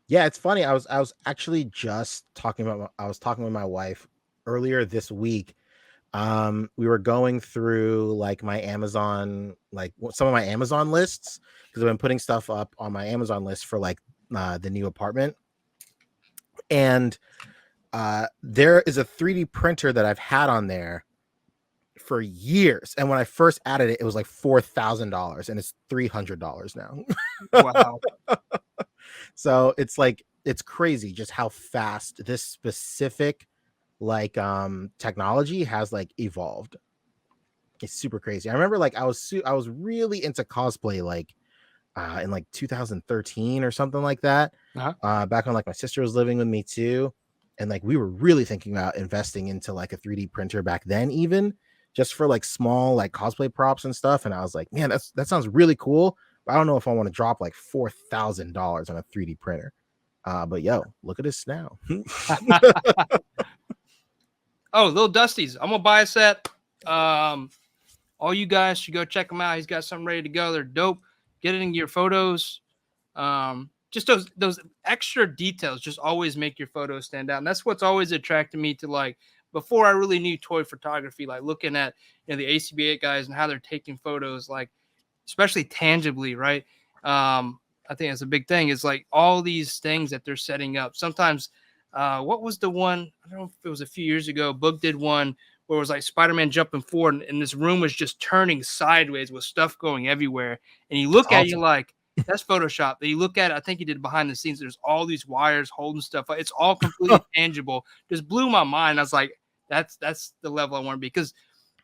Yeah, it's funny. I was actually just talking about. I was talking with my wife earlier this week. We were going through like my Amazon, like some of my Amazon lists, because I've been putting stuff up on my Amazon list for like the new apartment. And there is a 3D printer that I've had on there for years. And when I first added it, it was like $4,000, and it's $300 now. Wow. So it's like, it's crazy just how fast this specific like technology has like evolved. It's super crazy. I remember like I was really into cosplay like in like 2013 or something like that. Back when like my sister was living with me too, and like we were really thinking about investing into like a 3D printer back then, even just for like small like cosplay props and stuff. And I was like, man, that sounds really cool, but I don't know if I want to drop like $4,000 on a 3D printer. But yo, look at this now. Oh, little Dusties. I'm gonna buy a set. All you guys should go check him out. He's got something ready to go. They're dope. Get it in your photos. Just those extra details just always make your photos stand out. And that's what's always attracted me to, like, before I really knew toy photography, like looking at, you know, the ACBA guys and how they're taking photos, like especially tangibly, right? I think that's a big thing, is like all these things that they're setting up. Sometimes what was the one? I don't know if it was a few years ago. Boog did one where it was like Spider-Man jumping forward, and this room was just turning sideways with stuff going everywhere. And you look at it, you're like, that's Photoshop. Then you look at it, I think he did behind the scenes. There's all these wires holding stuff. It's all completely tangible. Just blew my mind. I was like, that's the level I want to be, because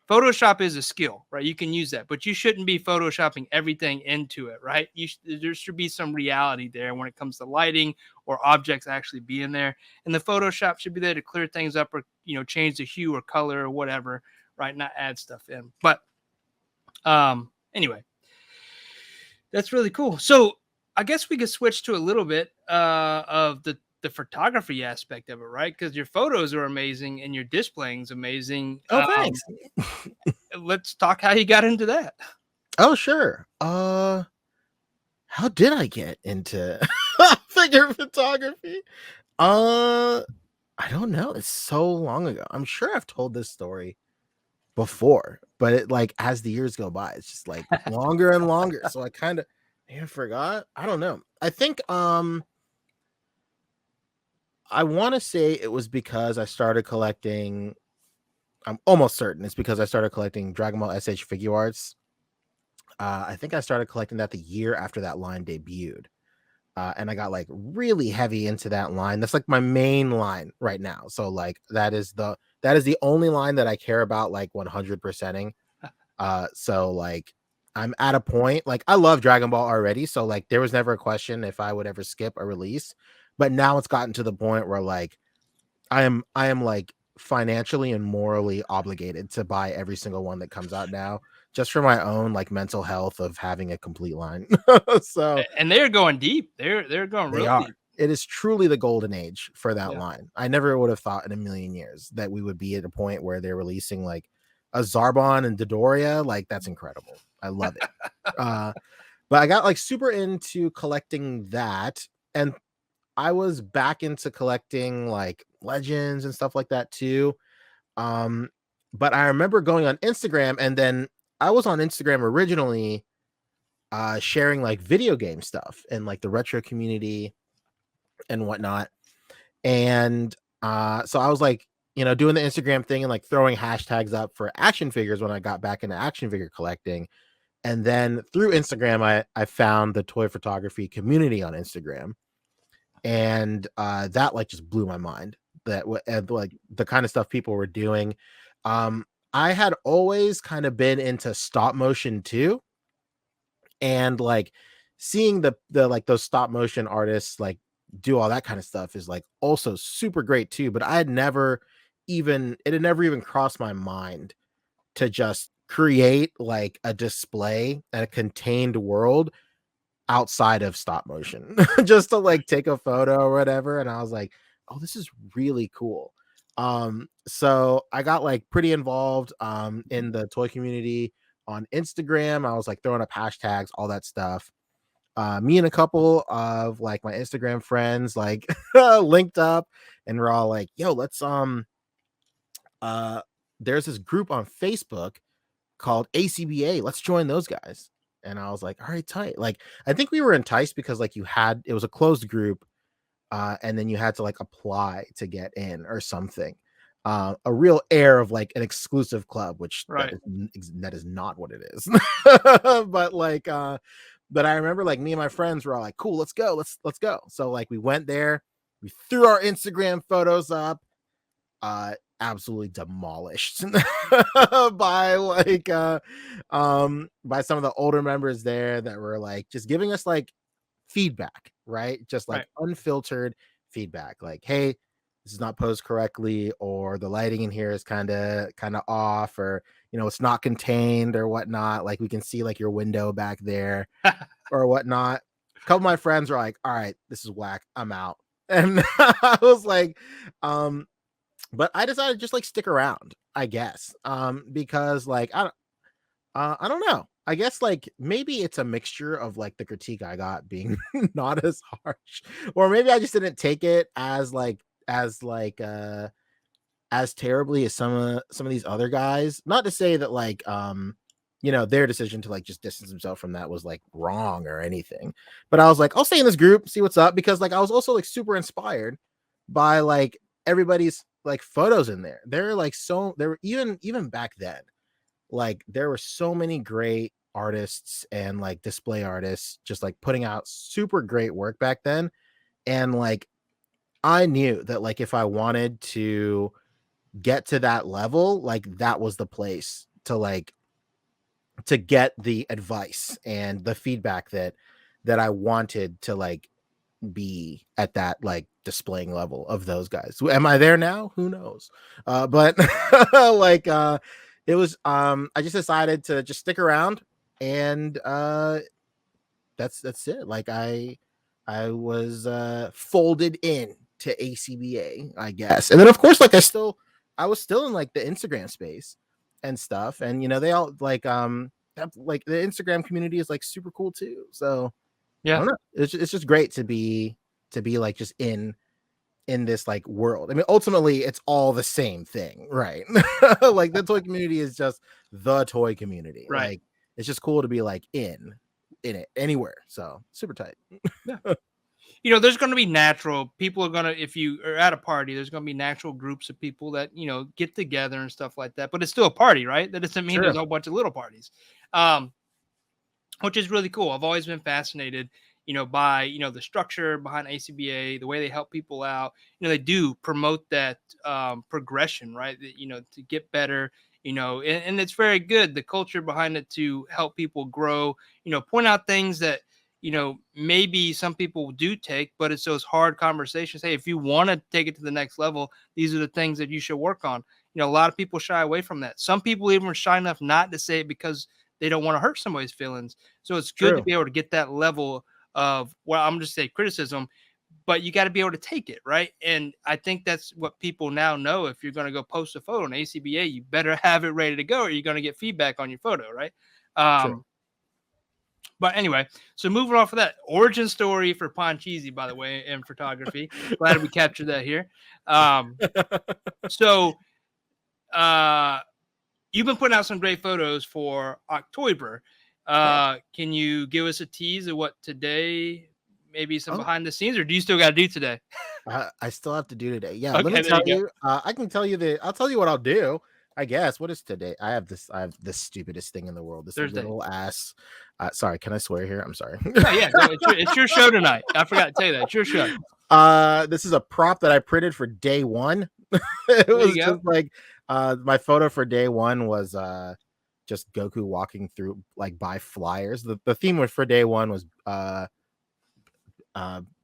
Photoshop is a skill, right? You can use that, but you shouldn't be Photoshopping everything into it, right? There should be some reality there when it comes to lighting or objects actually being there. And the Photoshop should be there to clear things up, or, you know, change the hue or color or whatever, right? Not add stuff in. But anyway, that's really cool. So I guess we could switch to a little bit of the photography aspect of it, right? Because your photos are amazing and your displaying is amazing. Oh, thanks. Let's talk how you got into that. Oh, sure. How did I get into figure photography? I don't know. It's so long ago. I'm sure I've told this story before, but it like as the years go by, it's just like longer and longer. So I kind of forgot. I don't know. I think I want to say it was because I started collecting. I'm almost certain it's because I started collecting Dragon Ball SH figure arts. I think I started collecting that the year after that line debuted. And I got like really heavy into that line. That's like my main line right now. So like that is the only line that I care about like 100%ing. So like I'm at a point like I love Dragon Ball already. So like there was never a question if I would ever skip a release. But now it's gotten to the point where like I am like financially and morally obligated to buy every single one that comes out now, just for my own like mental health of having a complete line. So and they're going deep. They're going real deep. It is truly the golden age for that Yeah. line. I never would have thought in a million years that we would be at a point where they're releasing like a Zarbon and Dodoria. Like that's incredible. I love it. But I got like super into collecting that, and I was back into collecting like legends and stuff like that too. But I remember going on Instagram, and then I was on Instagram originally sharing like video game stuff and like the retro community and whatnot. And so I was like, you know, doing the Instagram thing and like throwing hashtags up for action figures when I got back into action figure collecting. And then through Instagram, I found the toy photography community on Instagram. And that like just blew my mind that and like the kind of stuff people were doing. I had always kind of been into stop motion too, and like seeing the like those stop motion artists like do all that kind of stuff is like also super great too. But it had never even crossed my mind to just create like a display and a contained world outside of stop motion just to like take a photo or whatever. And I was like, oh, this is really cool. So I got like pretty involved in the toy community on Instagram. I was like throwing up hashtags, all that stuff. Me and a couple of like my Instagram friends like linked up, and we're all like, yo, let's there's this group on Facebook called ACBA. Let's join those guys. And I was like, all right, tight. Like, I think we were enticed because like it was a closed group, and then you had to like apply to get in or something. A real air of like an exclusive club, which Right. that is not what it is. But like, but I remember like me and my friends were all like, cool, let's go. Let's go. So like we went there, we threw our Instagram photos up, absolutely demolished by like by some of the older members there that were like just giving us like feedback, right? Just like unfiltered feedback, like, hey, this is not posed correctly, or the lighting in here is kind of off, or you know, it's not contained or whatnot. Like we can see like your window back there or whatnot. A couple of my friends were like, all right, this is whack, I'm out. And I was like, but I decided to just like stick around, I guess, because like I don't know. I guess like maybe it's a mixture of like the critique I got being not as harsh, or maybe I just didn't take it as terribly as some of these other guys. Not to say that like you know, their decision to like just distance himself from that was like wrong or anything, but I was like, I'll stay in this group, see what's up, because like I was also like super inspired by like everybody's like photos in there. They're like there were even back then, like there were so many great artists and like display artists just like putting out super great work back then. And like I knew that like if I wanted to get to that level, like that was the place to get the advice and the feedback that I wanted to like be at that like displaying level of those guys. Am I there now? Who knows? But like it was I just decided to just stick around, and that's it. Like I was folded in to ACBA, I guess. And then of course, like I was still in like the Instagram space and stuff. And you know, they all like like the Instagram community is like super cool too. So I don't know. It's just great to be like just in this like world. I mean, ultimately it's all the same thing, right? Like the toy community is just the toy community. Right. Like it's just cool to be like in it anywhere. So super tight. Yeah. You know, there's going to be natural people are going to, if you are at a party, there's going to be natural groups of people that, you know, get together and stuff like that, but it's still a party, right? That doesn't mean there's a whole bunch of little parties, which is really cool. I've always been fascinated, you know, by, you know, the structure behind ACBA, the way they help people out. You know, they do promote that progression, right? That, you know, to get better, you know, and it's very good. The culture behind it to help people grow, you know, point out things that, you know, maybe some people do take, but it's those hard conversations. Hey, if you want to take it to the next level, these are the things that you should work on. You know, a lot of people shy away from that. Some people even are shy enough not to say it because they don't want to hurt somebody's feelings. So it's good to be able to get that level of, well, I'm just say criticism, but you got to be able to take it, right? And I think that's what people now know. If you're going to go post a photo on ACBA, you better have it ready to go, or you're going to get feedback on your photo, right? But anyway, so moving off of that, origin story for PanCheezey, by the way, in photography. Glad we captured that here. So you've been putting out some great photos for Octoyber. Can you give us a tease of what today, maybe some behind the scenes, or do you still got to do today? I still have to do today. Yeah, Okay, let me tell you. I can tell you I'll tell you what I'll do. I guess. What is today? I have the stupidest thing in the world. This Thursday. little ass. Sorry, can I swear here? I'm sorry. Yeah, it's your show tonight. I forgot to tell you that. It's your show. This is a prop that I printed for day one. It was just like my photo for day one was just Goku walking through like by flyers. The theme for day one was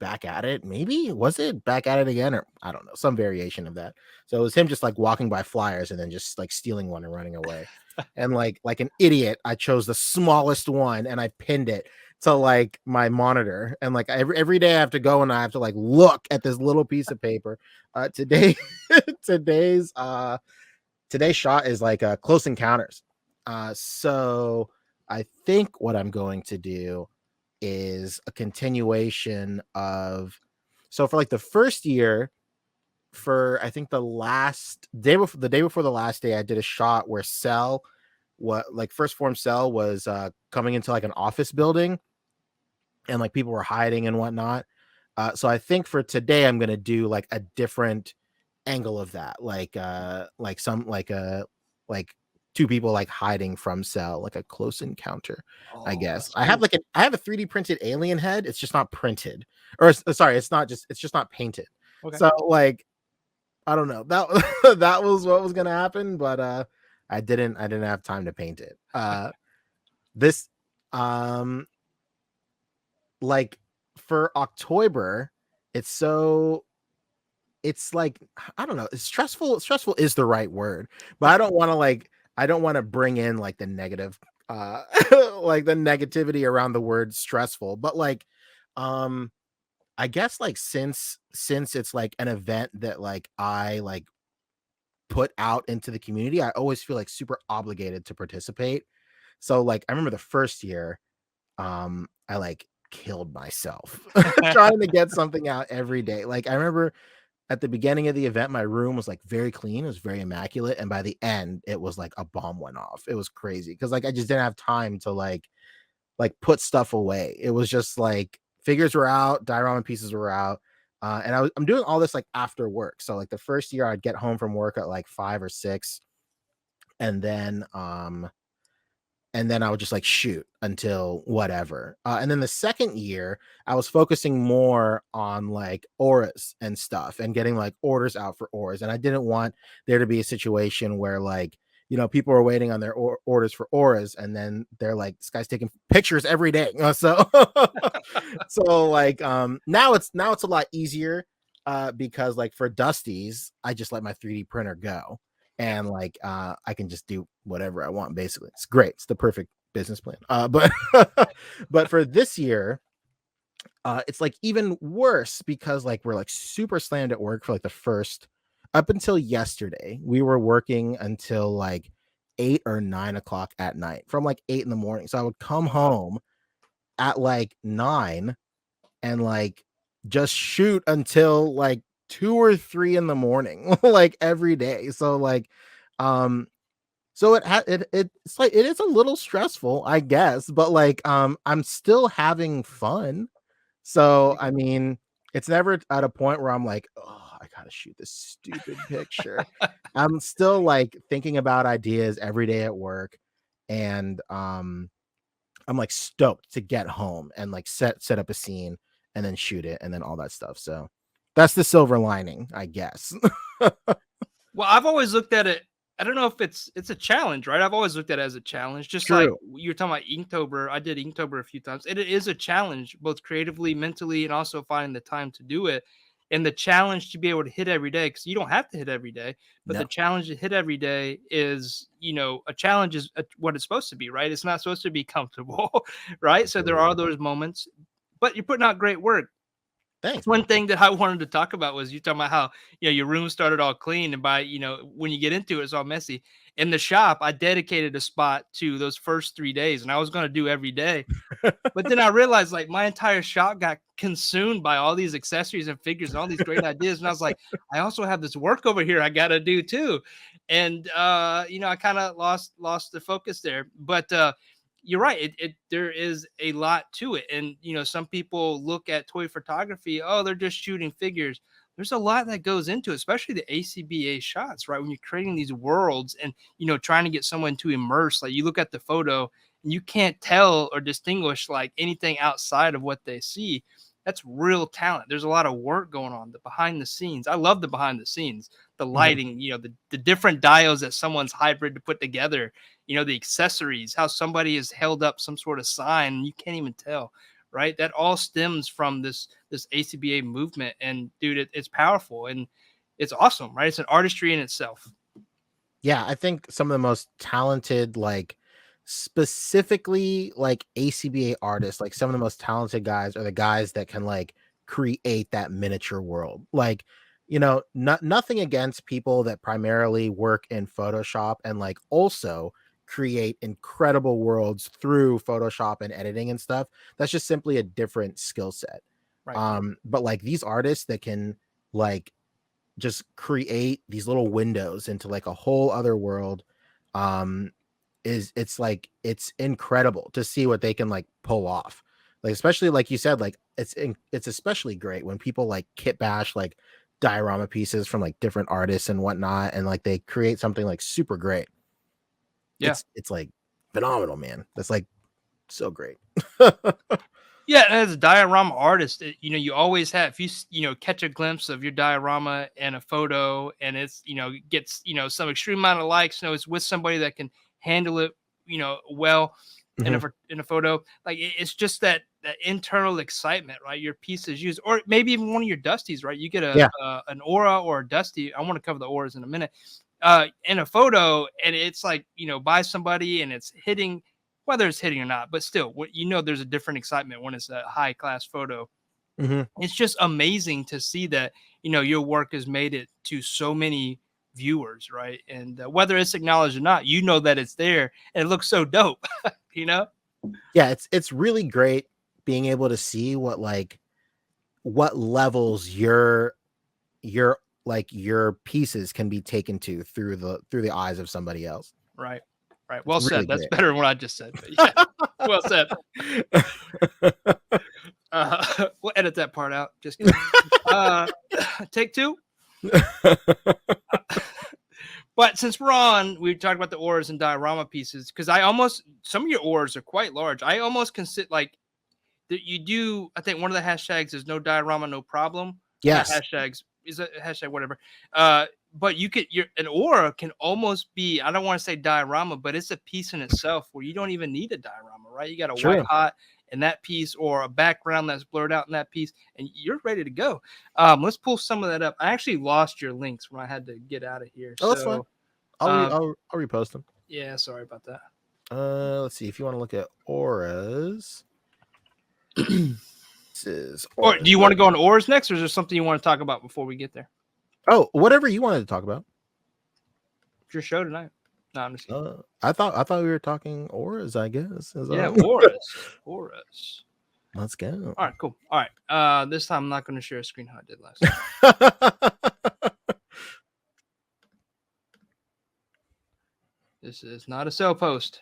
back at it. Maybe was it back at it again, or I don't know, some variation of that. So it was him just like walking by flyers and then just like stealing one and running away. And like an idiot, I chose the smallest one and I pinned it to like my monitor. And like every day I have to go and I have to like look at this little piece of paper. Today's shot is like close encounters. So I think what I'm going to do is a continuation of, so for like the first year, for I think the day before the last day, I did a shot where First Form Cell was coming into like an office building and like people were hiding and whatnot. So I think for today I'm gonna do like a different angle of that, like two people like hiding from Cell, like a close encounter. I guess I have a 3D printed alien head. It's just not printed, or sorry, it's just not painted. Okay. So like, I don't know, that was what was gonna happen, but I didn't have time to paint it. This like for Octoyber, it's like, I don't know, it's stressful. Stressful is the right word, but I don't want to bring in like the negative like the negativity around the word stressful, but like I guess like since it's like an event that like I like put out into the community, I always feel like super obligated to participate. So like I remember the first year I like killed myself trying to get something out every day. Like I remember at the beginning of the event, my room was like very clean. It was very immaculate. And by the end, it was like a bomb went off. It was crazy because like I just didn't have time to like put stuff away. It was just like figures were out, diorama pieces were out. And I'm doing all this like after work. So like the first year I'd get home from work at like 5 or 6. And then I would just like shoot until whatever. And then the second year, I was focusing more on like auras and stuff and getting like orders out for auras. And I didn't want there to be a situation where like, you know, people are waiting on their orders for auras, and then they're like, this guy's taking pictures every day. So, so like now it's a lot easier because like for Dusties, I just let my 3D printer go. And like I can just do whatever I want. Basically, it's great. It's the perfect business plan. But but for this year, it's like even worse because like we're like super slammed at work for like the first up until yesterday. We were working until like 8 or 9 o'clock at night from like 8 in the morning. So I would come home at like 9 and like just shoot until like 2 or 3 in the morning, like every day. So like, so it's like it is a little stressful, I guess, but like I'm still having fun. So I mean, it's never at a point where I'm like, oh, I gotta shoot this stupid picture. I'm still like thinking about ideas every day at work, and I'm like stoked to get home and like set up a scene and then shoot it and then all that stuff. So that's the silver lining, I guess. Well, I've always looked at it. I don't know if it's a challenge, right? I've always looked at it as a challenge. Just True. like you're talking about Inktober. I did Inktober a few times. It is a challenge, both creatively, mentally, and also finding the time to do it. And the challenge to be able to hit every day, because you don't have to hit every day, but the challenge to hit every day is, a challenge is what it's supposed to be, right? It's not supposed to be comfortable, right? So there are those moments, but you're putting out great work. Thanks. One thing that I wanted to talk about was you talking about how your room started all clean, and by when you get into it, it's all messy. In the shop, I dedicated a spot to those first 3 days, and I was going to do every day. But then I realized like my entire shop got consumed by all these accessories and figures and all these great ideas, and I was like, I also have this work over here I got to do too, and I kind of lost the focus there, but. You're right. There is a lot to it. And, some people look at toy photography. Oh, they're just shooting figures. There's a lot that goes into it, especially the ACBA shots, right? When you're creating these worlds and, trying to get someone to immerse, like you look at the photo and you can't tell or distinguish like anything outside of what they see. That's real talent. There's a lot of work going on, the behind the scenes. I love the behind the scenes, the lighting, the different diodes that someone's hybrid to put together, the accessories, how somebody has held up some sort of sign and you can't even tell, right? That all stems from this ACBA movement. And dude, it's powerful and it's awesome, right? It's an artistry in itself. Yeah, I think some of the most talented, like specifically like ACBA artists, like some of the most talented guys are the guys that can like create that miniature world. Like, nothing against people that primarily work in Photoshop and like also create incredible worlds through Photoshop and editing and stuff. That's just simply a different skill set. Right. But like these artists that can like just create these little windows into like a whole other world, it's incredible to see what they can like pull off. Like especially like you said, like it's especially great when people like kit bash like diorama pieces from like different artists and whatnot, and like they create something like super great. Yeah, it's like phenomenal, man. That's like so great. Yeah, as a diorama artist, you always have, if you catch a glimpse of your diorama and a photo, and it's gets some extreme amount of likes, it's with somebody that can handle it, well, in a photo, like it's just that internal excitement, right? Your piece is used, or maybe even one of your dusties, right? You get an aura or a dusty. I want to cover the auras in a minute. In a photo, and it's like by somebody, and it's hitting. Whether it's hitting or not, but still, there's a different excitement when it's a high class photo. It's just amazing to see that, your work has made it to so many viewers, right? And whether it's acknowledged or not, that it's there and it looks so dope, Yeah, it's really great being able to see what levels your pieces can be taken to through the eyes of somebody else. Right. Well It's said. really That's great. better than what I just said. But yeah, well said. We'll edit that part out. Just kidding. Take two. But since we're on, we talked about the auras and diorama pieces, because some of your auras are quite large. I almost consider like that you do. I think one of the hashtags is no diorama, no problem. Yes. Not hashtags is a hashtag, whatever. But an aura can almost be, I don't want to say diorama, but it's a piece in itself where you don't even need a diorama, right? You got a white hot in that piece or a background that's blurred out in that piece, and you're ready to go. Let's pull some of that up. I actually lost your links when I had to get out of here. Oh, that's fine. I'll repost them. Yeah, sorry about that. Let's see if you want to look at auras. This is Or do you want to go on auras next, or is there something you want to talk about before we get there? Oh, whatever you wanted to talk about. It's your show tonight. No, I'm just kidding. I thought we were talking auras, I guess. Yeah, auras. Let's go. All right, cool. All right. This time I'm not going to share a screen how I did last time. This is not a sell post.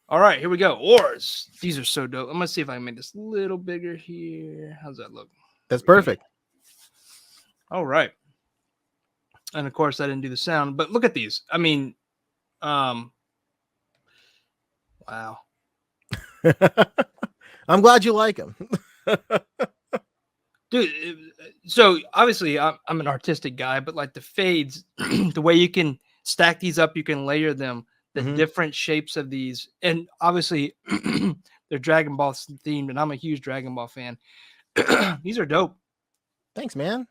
All right, here we go. Auras. These are so dope. I'm going to see if I can make this a little bigger here. How's that look? That's perfect. All right. And of course, I didn't do the sound, but look at these. I mean, wow. I'm glad you like them. Dude, so obviously I'm an artistic guy, but like the fades, the way you can stack these up, you can layer them, the different shapes of these. And obviously they're Dragon Ball themed, and I'm a huge Dragon Ball fan. These are dope. Thanks, man.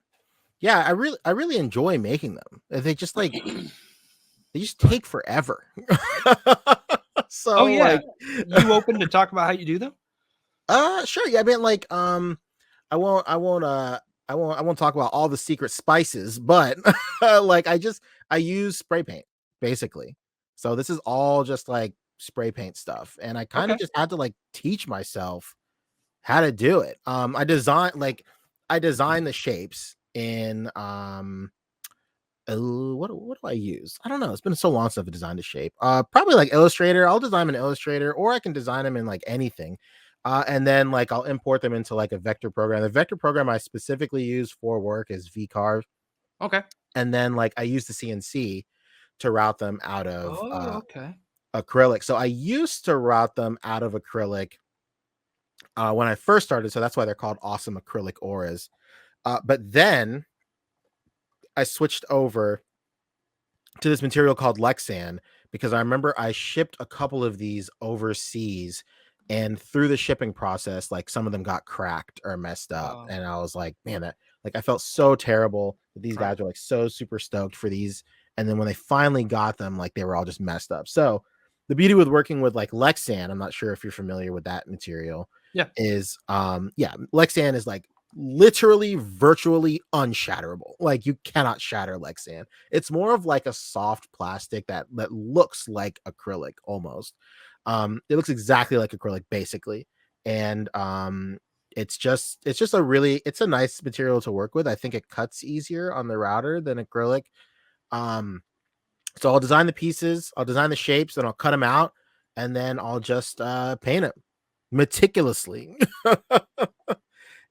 Yeah, I really enjoy making them. They just like they just take forever. So yeah, you open to talk about how you do them? Sure. Yeah, I mean, like I won't talk about all the secret spices, but like I use spray paint basically. So this is all just like spray paint stuff, and I kind of just had to like teach myself how to do it. I designed the shapes in what do I use? I don't know. It's been so long since I've designed a shape. Probably like Illustrator. I'll design them in Illustrator, or I can design them in like anything. And then like I'll import them into like a vector program. The vector program I specifically use for work is VCarve. Okay. And then like I use the CNC to route them out of okay. acrylic. So I used to route them out of acrylic when I first started. So that's why they're called awesome acrylic auras. But then I switched over to this material called Lexan because I remember I shipped a couple of these overseas, and through the shipping process, like some of them got cracked or messed up. And I was like, man, that like I felt so terrible that these guys were like so super stoked for these. And then when they finally got them, like they were all just messed up. So the beauty with working with like Lexan, I'm not sure if you're familiar with that material. Yeah. Is Lexan is like literally virtually unshatterable. Like you cannot shatter Lexan. It's more of like a soft plastic that looks like acrylic almost. It looks exactly like acrylic basically. And it's a nice material to work with. I think it cuts easier on the router than acrylic. So I'll design the pieces, I'll design the shapes, and I'll cut them out, and then I'll just paint them meticulously.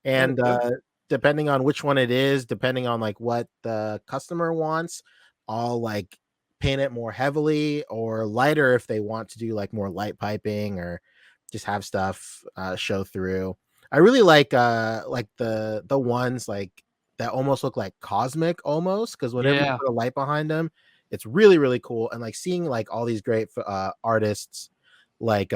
And depending on which one it is, depending on like what the customer wants, I'll like paint it more heavily or lighter if they want to do like more light piping or just have stuff show through. I really like the ones like that almost look like cosmic almost, because whenever you put a light behind them, it's really, really cool. And like seeing like all these great artists like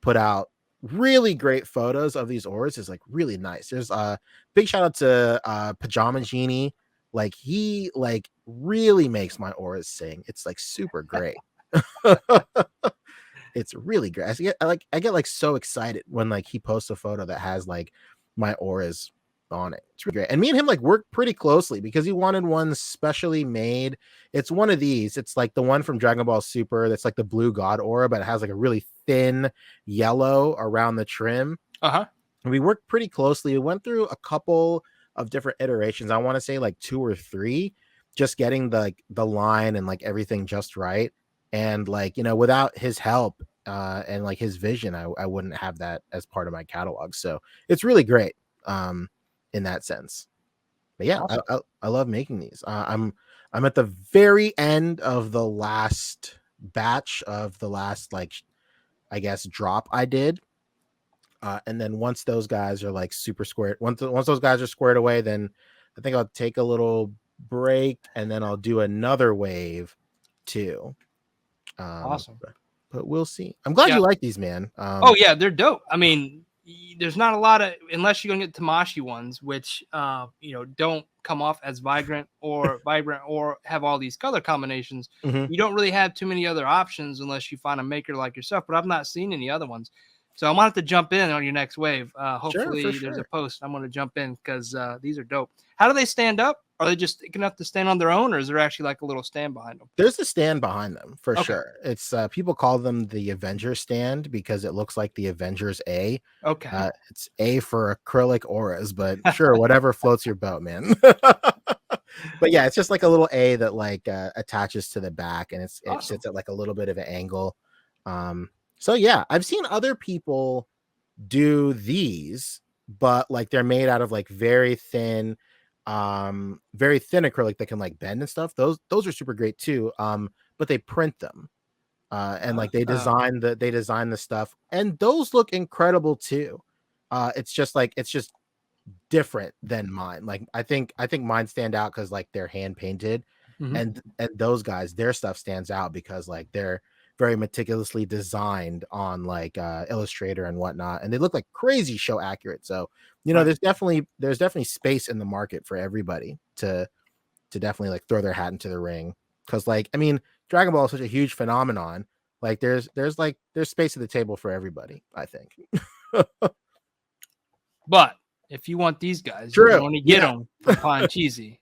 put out really great photos of these auras is like really nice. There's a big shout out to Pajama Genie. Like he like really makes my auras sing. It's like super great. It's really great. I get like so excited when like he posts a photo that has like my auras on it. It's really great. And me and him like worked pretty closely because he wanted one specially made. It's one of these. It's like the one from Dragon Ball Super that's like the blue god aura, but it has like a really thin yellow around the trim. And we worked pretty closely. We went through a couple of different iterations. I want to say like 2 or 3, just getting the line and like everything just right. And like, you know, without his help and like his vision, I wouldn't have that as part of my catalog. So it's really great in that sense. But yeah, awesome. I love making these. I'm at the very end of the last batch of the last like I guess drop I did. And then once those guys are like super squared, once those guys are squared away, then I think I'll take a little break and then I'll do another wave too. Awesome. But we'll see. I'm glad you like these, man. Oh yeah, they're dope. I mean, there's not a lot of, unless you're gonna get Tamashi ones, which don't come off as vibrant or have all these color combinations. Mhm. You don't really have too many other options unless you find a maker like yourself. But I've not seen any other ones, so I'm gonna have to jump in on your next wave. Hopefully, for there's a sure. post. I'm gonna jump in because these are dope. How do they stand up? Are they just thick enough to stand on their own, or is there actually like a little stand behind them? There's a stand behind them for Okay. sure. It's people call them the Avengers stand because it looks like the Avengers A. Okay. It's A for acrylic auras, but sure, whatever floats your boat, man. But yeah, it's just like a little A that like attaches to the back, and it Awesome. sits at like a little bit of an angle. So yeah, I've seen other people do these, but like they're made out of like very thin acrylic that can like bend and stuff. Those are super great too. But they print them. And like they design the stuff, and those look incredible too. It's just different than mine. Like I think mine stand out because like they're hand painted, and those guys, their stuff stands out because like they're very meticulously designed on like Illustrator and whatnot, and they look like crazy show accurate. So Right. there's definitely space in the market for everybody to definitely like throw their hat into the ring, because like I mean Dragon Ball is such a huge phenomenon. Like there's space at the table for everybody, I think. But if you want these guys, True. you only get them from PanCheezey.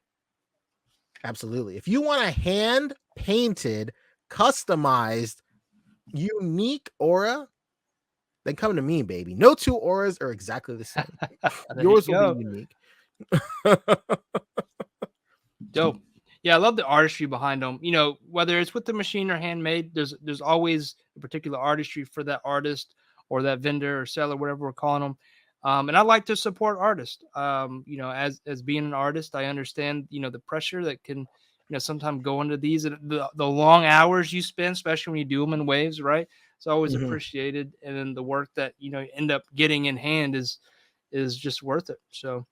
Absolutely. If you want a hand painted, customized, unique aura, then come to me, baby. No two auras are exactly the same. Yours will be unique. Dope. Yeah, I love the artistry behind them. Whether it's with the machine or handmade, there's always a particular artistry for that artist or that vendor or seller, whatever we're calling them. And I like to support artists. As being an artist, I understand the pressure that can sometimes go into these, and the long hours you spend, especially when you do them in waves, right? It's always appreciated, and then the work that end up getting in hand is just worth it. So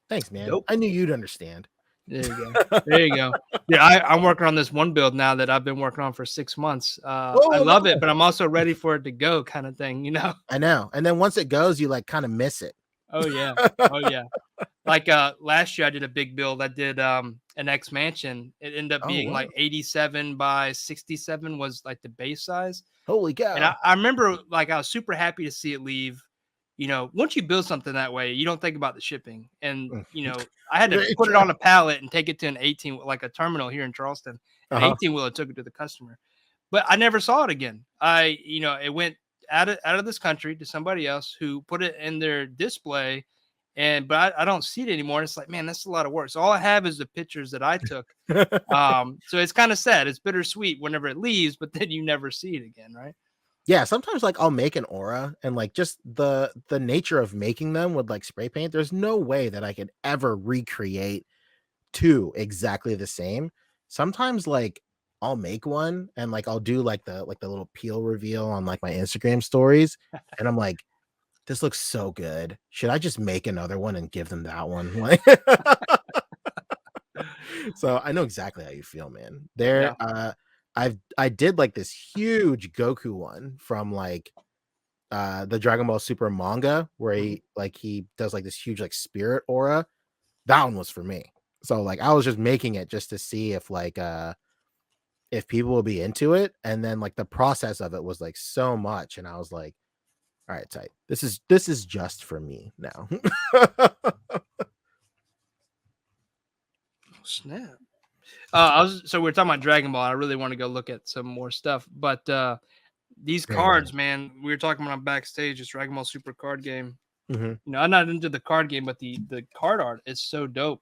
thanks, man. dope. I knew you'd understand. There you go. There you go. Yeah, I'm working on this one build now that I've been working on for 6 months. I love it, but I'm also ready for it to go, kind of thing. I know. And then once it goes, you like kind of miss it. Oh yeah. Oh yeah. Like last year I did a big build. I did an X mansion. It ended up being like 87 by 67 was like the base size. Holy cow. And I remember like I was super happy to see it leave. Once you build something that way, you don't think about the shipping. And I had to put it on a pallet and take it to an 18, like a terminal here in Charleston. An 18-wheeler took it to the customer. But I never saw it again. It went out of this country to somebody else who put it in their display, but I don't see it anymore. And it's like, man, that's a lot of work. So all I have is the pictures that I took. So it's kind of sad. It's bittersweet whenever it leaves, but then you never see it again, right? Yeah, sometimes like I'll make an aura, and like just the nature of making them with like spray paint, there's no way that I could ever recreate two exactly the same. Sometimes like I'll make one and like I'll do like the little peel reveal on like my Instagram stories, and I'm like, this looks so good. Should I just make another one and give them that one? Like so I know exactly how you feel, man. I did like this huge Goku one from like the Dragon Ball Super manga where he does like this huge like spirit aura. That one was for me. So like I was just making it just to see if like if people will be into it, and then like the process of it was like so much, and I was like, all right, tight. This is just for me now. Snap. So we're talking about Dragon Ball. I really want to go look at some more stuff, but these cards, man, we were talking about backstage. It's Dragon Ball Super card game. I'm not into the card game, but the card art is so dope.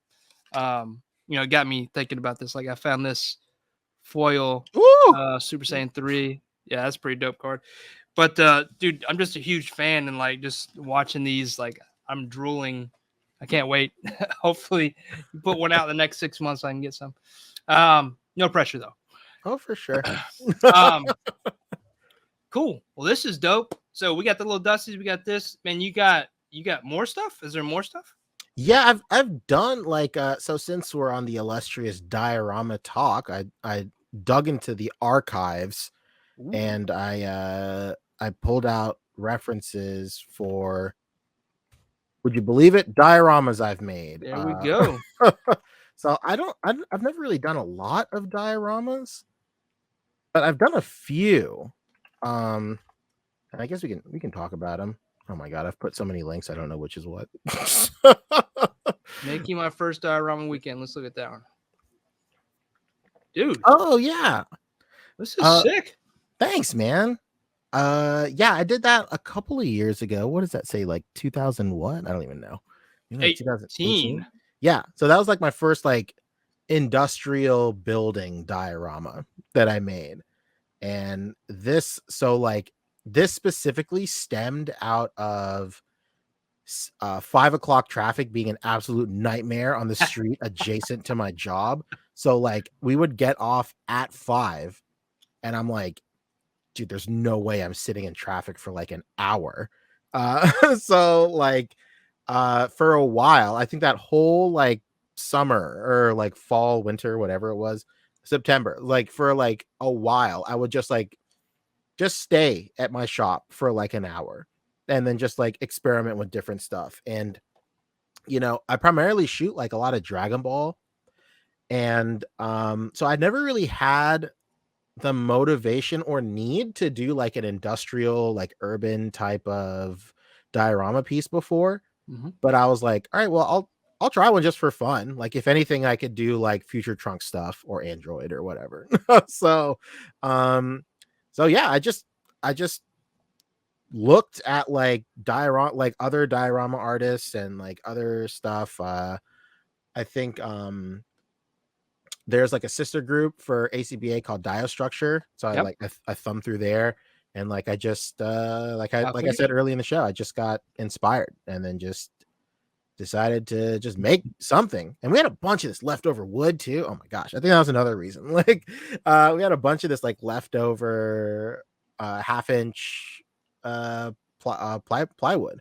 It got me thinking about this. Like I found this foil Super Saiyan 3. Yeah, that's a pretty dope card. But dude, I'm just a huge fan, and like just watching these, like I'm drooling. I can't wait. Hopefully you put one out in the next 6 months so I can get some. No pressure though. Oh, for sure. Cool. Well, this is dope. So we got the little dusties. We got this. Man, you got more stuff? Is there more stuff? Yeah, I've done like so since we're on the illustrious diorama talk, I dug into the archives. Ooh. And I pulled out references for Would you believe it? Dioramas I've made. There we go. So I've never really done a lot of dioramas, but I've done a few. And I guess we can talk about them. Oh my god, I've put so many links. I don't know which is what. Making my first diorama weekend. Let's look at that one. Dude. Oh yeah. This is sick. Thanks, man. Yeah, I did that a couple of years ago. What does that say? Like 2001? I don't even know. Like 2018. Yeah. So that was like my first like industrial building diorama that I made. And this specifically stemmed out of 5 o'clock traffic being an absolute nightmare on the street adjacent to my job. So like we would get off at 5 and I'm like, dude, there's no way I'm sitting in traffic for like an hour. So like for a while, I think that whole like summer or like fall, winter, whatever it was, September, like for like a while, I would just stay at my shop for like an hour and then just like experiment with different stuff. And I primarily shoot like a lot of Dragon Ball. And so I never really had the motivation or need to do like an industrial, like urban type of diorama piece before. But I was like, all right, well, I'll try one just for fun. Like if anything, I could do like Future Trunk stuff or Android or whatever. So yeah, I just looked at like other diorama artists and like other stuff. I think there's like a sister group for ACBA called Diostructure. So I thumbed through there and like I just like I said early in the show, I just got inspired and then just decided to just make something. And we had a bunch of this leftover wood too. Oh my gosh, I think that was another reason. Like we had a bunch of this like leftover 1/2-inch plywood,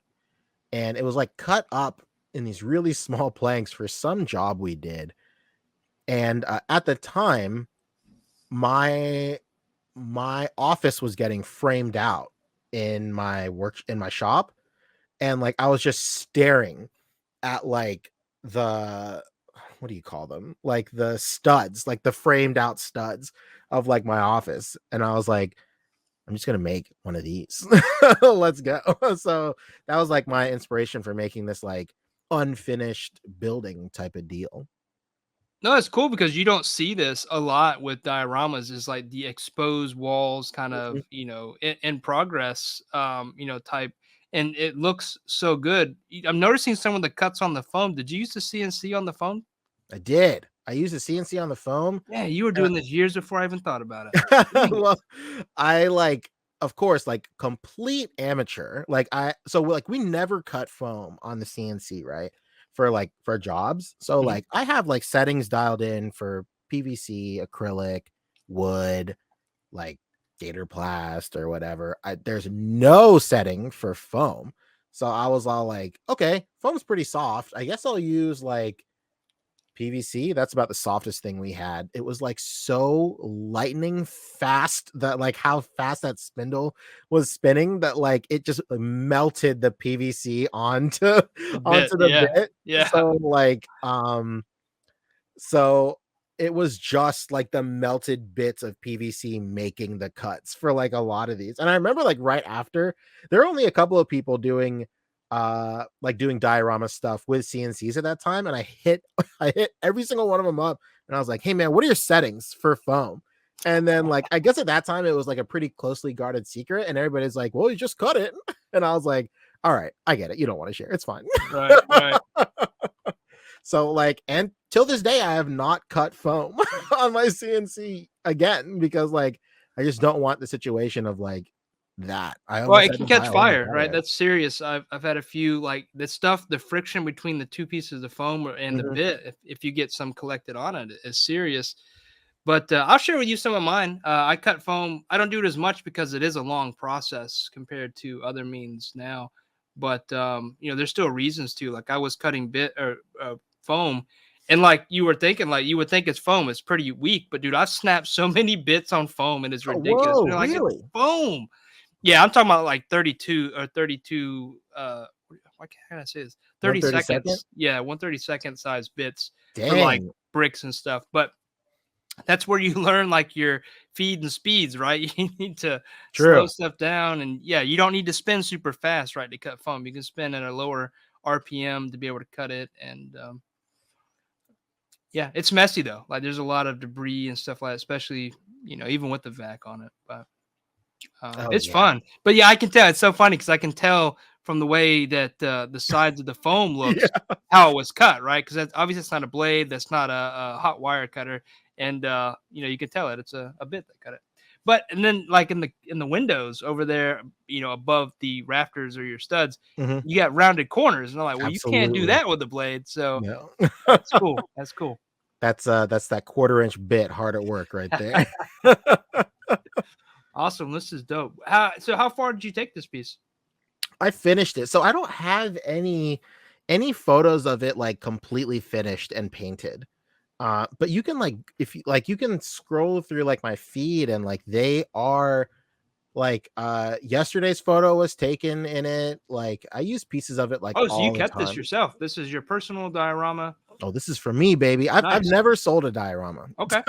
and it was like cut up in these really small planks for some job we did. And at the time, my office was getting framed out in my shop, and like I was just staring at like what do you call them? Like the studs, like the framed out studs of like my office, and I was like, I'm just gonna make one of these. Let's go. So that was like my inspiration for making this like unfinished building type of deal. No, it's cool because you don't see this a lot with dioramas. Is like the exposed walls, kind of in progress, type, and it looks so good. I'm noticing some of the cuts on the foam. Did you use the CNC on the foam? I did. I used the CNC on the foam. Yeah, you were doing this years before I even thought about it. Well, I like, of course, like complete amateur. Like we never cut foam on the CNC, right? For jobs. So like I have like settings dialed in for PVC, acrylic, wood, like Gatorplast or whatever. There's no setting for foam. So I was all like, okay, foam's pretty soft. I guess I'll use like PVC. That's about the softest thing we had. It was like so lightning fast that like how fast that spindle was spinning that like it just melted the PVC onto the bit. Yeah. So like so it was just like the melted bits of PVC making the cuts for like a lot of these. And I remember like right after, there were only a couple of people doing diorama stuff with CNCs at that time, and I hit every single one of them up, and I was like, hey man, what are your settings for foam? And then like I guess at that time it was like a pretty closely guarded secret, and everybody's like, well, you just cut it. And I was like, all right, I get it, you don't want to share, it's fine. Right. So like, and till this day I have not cut foam on my CNC again, because like I just don't want the situation of like that. It can catch fire, right? That's serious. I've had a few like the friction between the two pieces of foam and the bit, if you get some collected on it, is serious. But I'll share with you some of mine. I cut foam. I don't do it as much because it is a long process compared to other means now. But there's still reasons to. Like I was cutting foam, and like you were thinking, like you would think it's foam. It's pretty weak, but dude, I've snapped so many bits on foam, and it's ridiculous. Whoa, like, really? It's foam. Yeah, I'm talking about like 32 or 32. Why why can't I say this? 30 seconds. Yeah, 1/32 size bits for like bricks and stuff. But that's where you learn like your feed and speeds, right? You need to slow stuff down, and yeah, you don't need to spin super fast, right, to cut foam. You can spin at a lower RPM to be able to cut it, and yeah, it's messy though. Like there's a lot of debris and stuff like that, especially even with the vac on it. But it's fun. But yeah, I can tell it's so funny because I can tell from the way that the sides of the foam looks how it was cut, right? Because obviously it's not a blade, that's not a hot wire cutter. And you can tell it's a bit that cut it. But and then like in the windows over there, above the rafters or your studs, you got rounded corners, and I'm like, well, you can't do that with the blade. So that's cool. That's cool. That's that 1/4-inch bit hard at work right there. Awesome. This is dope. So how far did you take this piece? I finished it. So I don't have any photos of it like completely finished and painted. But you can like, if you like, you can scroll through like my feed, and like they are like yesterday's photo was taken in it. Like I use pieces of it like so you kept this yourself. This is your personal diorama. Oh, this is for me, baby. I've never sold a diorama. Okay.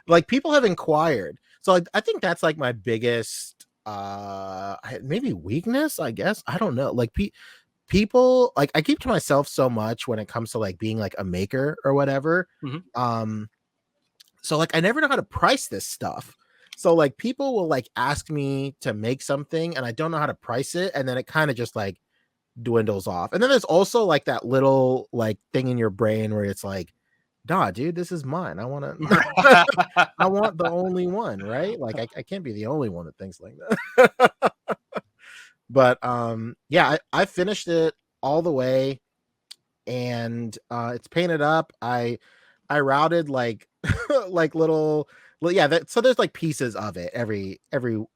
Like people have inquired. So I think that's like my biggest maybe weakness, I guess. I don't know. Like people, like I keep to myself so much when it comes to like being like a maker or whatever. So like I never know how to price this stuff. So like people will like ask me to make something and I don't know how to price it, and then it kind of just like dwindles off. And then there's also like that little like thing in your brain where it's like, nah, dude, this is mine. I want to I want the only one, right? Like I can't be the only one that thinks like that. But yeah, I finished it all the way, and it's painted up. I routed like like little so there's like pieces of it every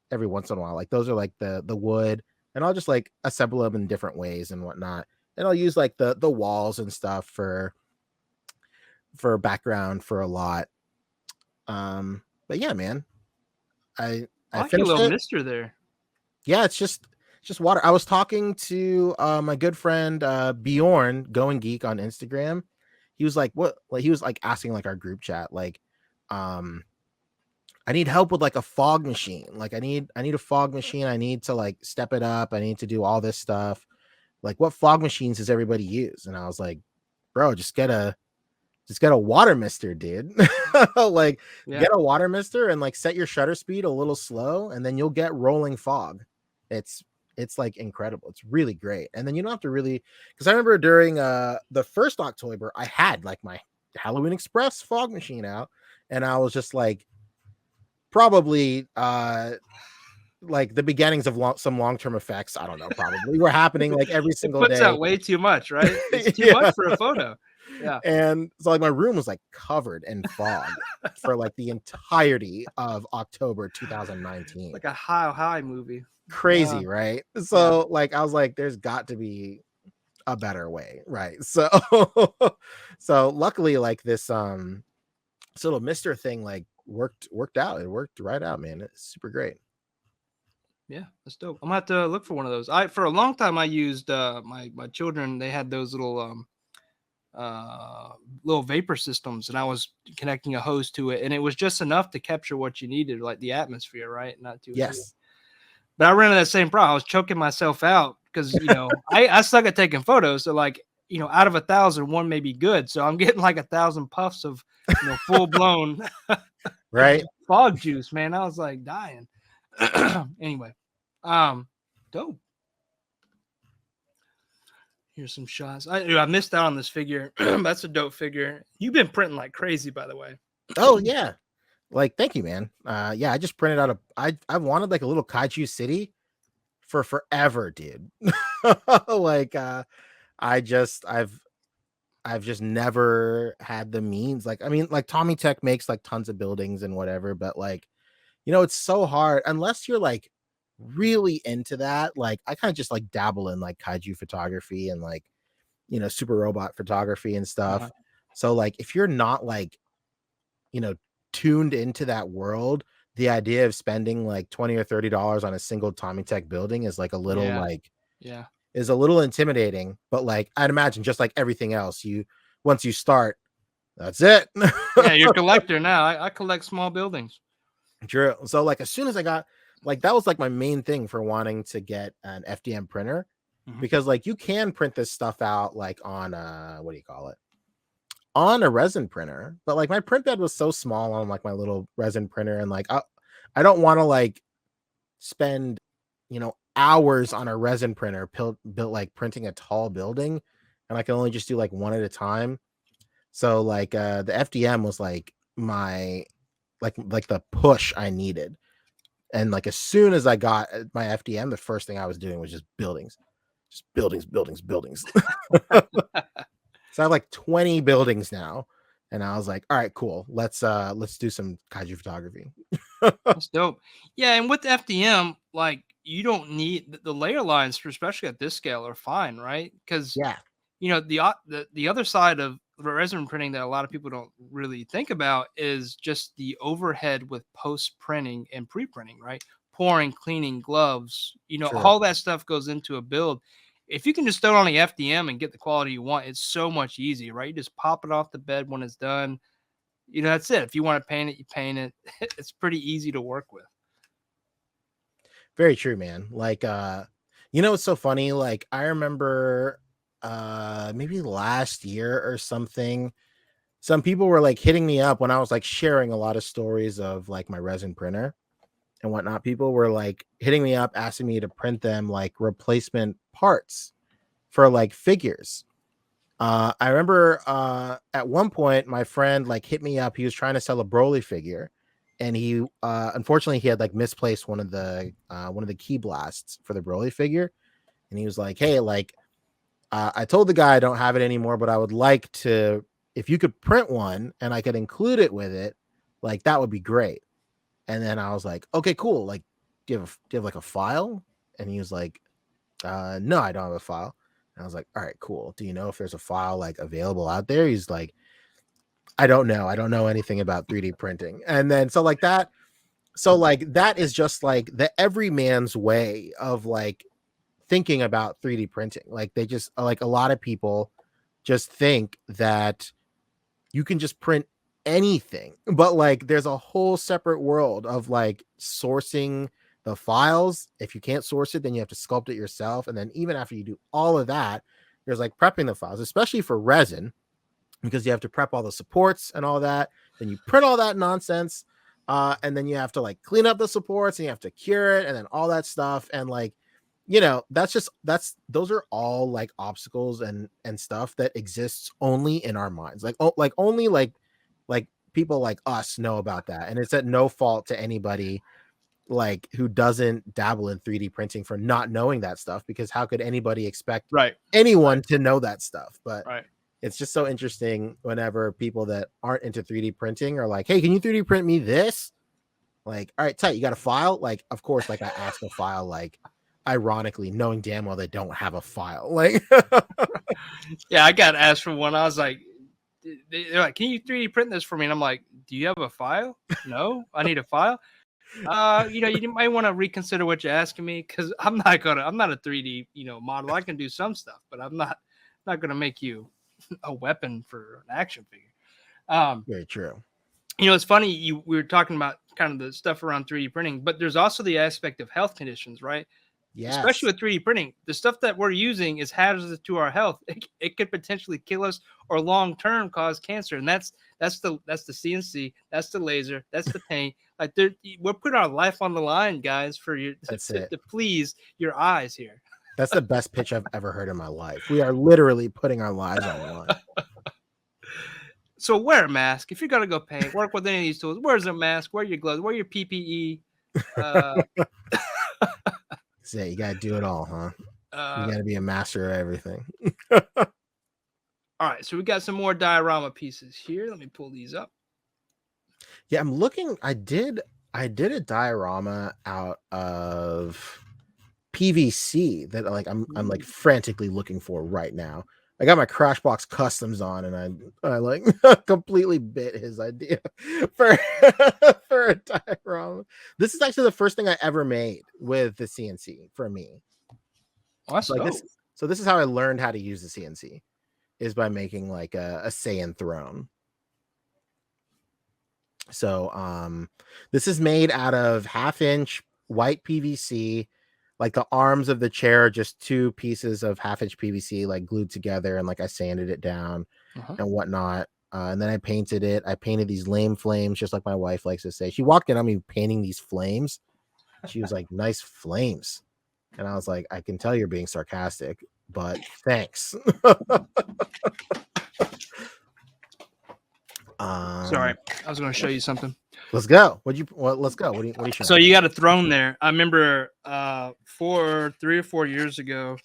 once in a while. Like those are like the wood, and I'll just like assemble them in different ways and whatnot. And I'll use like the walls and stuff for background for a lot. But yeah, man, I like finished a little it. mister there. Yeah, it's just water. I was talking to my good friend Bjorn Going Geek on Instagram. He was like, what? Like he was like asking like our group chat, like, I need help with like a fog machine. Like I need a fog machine. I need to like step it up. I need to do all this stuff. Like what fog machines does everybody use? And I was like, bro, just get a water mister, dude. Like get a water mister and like set your shutter speed a little slow, and then you'll get rolling fog. It's like incredible. It's really great. And then you don't have to really, because I remember during the first Octoyber, I had like my Halloween Express fog machine out, and I was just like probably like the beginnings of some long-term effects, I don't know, probably were happening like every single day. Puts out way too much, right? It's too much for a photo. Yeah. And so like my room was like covered in fog for like the entirety of October 2019. Like a high movie. Crazy, right? So like I was like, there's got to be a better way, right? So so luckily like this little mister thing like worked out. It worked right out, man. It's super great. Yeah, that's dope. I'm gonna have to look for one of those. For a long time I used my children, they had those little vapor systems, and I was connecting a hose to it, and it was just enough to capture what you needed, like the atmosphere, right? Not too heavy. But I ran into that same problem. I was choking myself out because I suck at taking photos. So like out of 1,000, one may be good. So I'm getting like 1,000 puffs of full blown right fog juice, man. I was like dying. Anyway, dope. Here's some shots. I missed out on this figure. That's a dope figure. You've been printing like crazy, by the way. Oh yeah. Like, thank you, man. Yeah, I just printed out I've wanted like a little kaiju city for forever, dude. Like, I've just never had the means. Like, I mean, like Tommy Tech makes like tons of buildings and whatever, but like, it's so hard unless you're like really into that. Like, I kind of just like dabble in like kaiju photography and like, super robot photography and stuff. So like, if you're not like, tuned into that world, the idea of spending like $20 or $30 on a single Tommy Tech building is like a little is a little intimidating, but like I'd imagine just like everything else, once you start, that's it. Yeah, you're a collector now. I collect small buildings. True. So like as soon as I got like that was like my main thing for wanting to get an FDM printer, because like you can print this stuff out like on what do you call it? On a resin printer, but like my print bed was so small on like my little resin printer, and like I don't want to like spend, you know, hours on a resin printer built like printing a tall building, and I can only just do like one at a time. So like the FDM was like my like the push I needed. And like as soon as I got my FDM, the first thing I was doing was just buildings. So I have like 20 buildings now. And I was like, all right, cool. Let's do some kaiju photography. That's dope. Yeah, and with FDM, like you don't need the layer lines, especially at this scale, are fine, right? Because yeah, you know the other side of resin printing that a lot of people don't really think about is just the overhead with post printing and pre printing, right? Pouring, cleaning, gloves, you know, true. all that stuff goes into a build. If you can just throw it on the FDM and get the quality you want, it's so much easier, right? You just pop it off the bed when it's done. You know, that's it. If you want to paint it, you paint it. It's pretty easy to work with. Very true, man. Like you know, it's so funny. Like I remember maybe last year or something, some people were like hitting me up when I was like sharing a lot of stories of like my resin printer and whatnot. People were like hitting me up asking me to print them like replacement parts for like figures. I remember at one point my friend like hit me up. He was trying to sell a Broly figure, and he unfortunately he had like misplaced one of the key blasts for the Broly figure, and he was like, hey, like I told the guy I don't have it anymore, but I would like to, if you could print one and I could include it with it, like that would be great. And then I was like, okay, cool. Like, do you have like a file? And he was like, no, I don't have a file. And I was like, all right, cool. Do you know if there's a file like available out there? He's like, I don't know. I don't know anything about 3D printing. And then so like that is just like the everyman's way of like thinking about 3D printing. Like they just like a lot of people just think that you can just print anything, but like there's a whole separate world of like sourcing the files. If you can't source it, then you have to sculpt it yourself, and then even after you do all of that, there's like prepping the files, especially for resin, because you have to prep all the supports and all that, then you print all that nonsense, and then you have to like clean up the supports and you have to cure it and then all that stuff. And like, you know, those are all like obstacles and stuff that exists only in our minds, like only like people like us know about that. And it's at no fault to anybody like who doesn't dabble in 3D printing for not knowing that stuff, because how could anybody expect anyone to know that stuff? But it's just so interesting whenever people that aren't into 3D printing are like, hey, can you 3D print me this? Like, all right, tight, you got a file? Like, of course, like I ask a file, like ironically knowing damn well they don't have a file. Like yeah, I got asked for one. I was like, they're like, can you 3D print this for me? And I'm like, do you have a file? No, I need a file. You know, you might want to reconsider what you're asking me, because I'm not a 3D, you know, model. I can do some stuff, but I'm not gonna make you a weapon for an action figure. Very true. You know, it's funny, we were talking about kind of the stuff around 3D printing, but there's also the aspect of health conditions, right? Yes. Especially with 3D printing, the stuff that we're using is hazardous to our health. It could potentially kill us or long term cause cancer, and that's the CNC, that's the laser, that's the paint. Like we're putting our life on the line, guys, for you to please your eyes here. That's the best pitch I've ever heard in my life. We are literally putting our lives on the line. So wear a mask if you're gonna go paint. Work with any of these tools. Wear a mask. Wear your gloves. Wear your PPE. Yeah, you gotta do it all, huh? You gotta be a master of everything. All right, so we got some more diorama pieces here. Let me pull these up. Yeah, I'm looking. I did a diorama out of PVC that like I'm like frantically looking for right now. I got my Crashbox Customs on, and I like completely bit his idea for a diorama. This is actually the first thing I ever made with the CNC for me. Awesome. Like So this is how I learned how to use the CNC, is by making like a Saiyan throne. So this is made out of 1/2-inch white PVC. Like the arms of the chair are just 2 pieces of 1/2-inch PVC like glued together, and like I sanded it down and whatnot. And then I painted it. I painted these lame flames, just like my wife likes to say. She walked in on me painting these flames. She was like, "Nice flames." And I was like, "I can tell you're being sarcastic, but thanks." Sorry, I was going to show you something. Let's go. Let's go. What are you showing? So you got a throne there. I remember 3 or 4 years ago,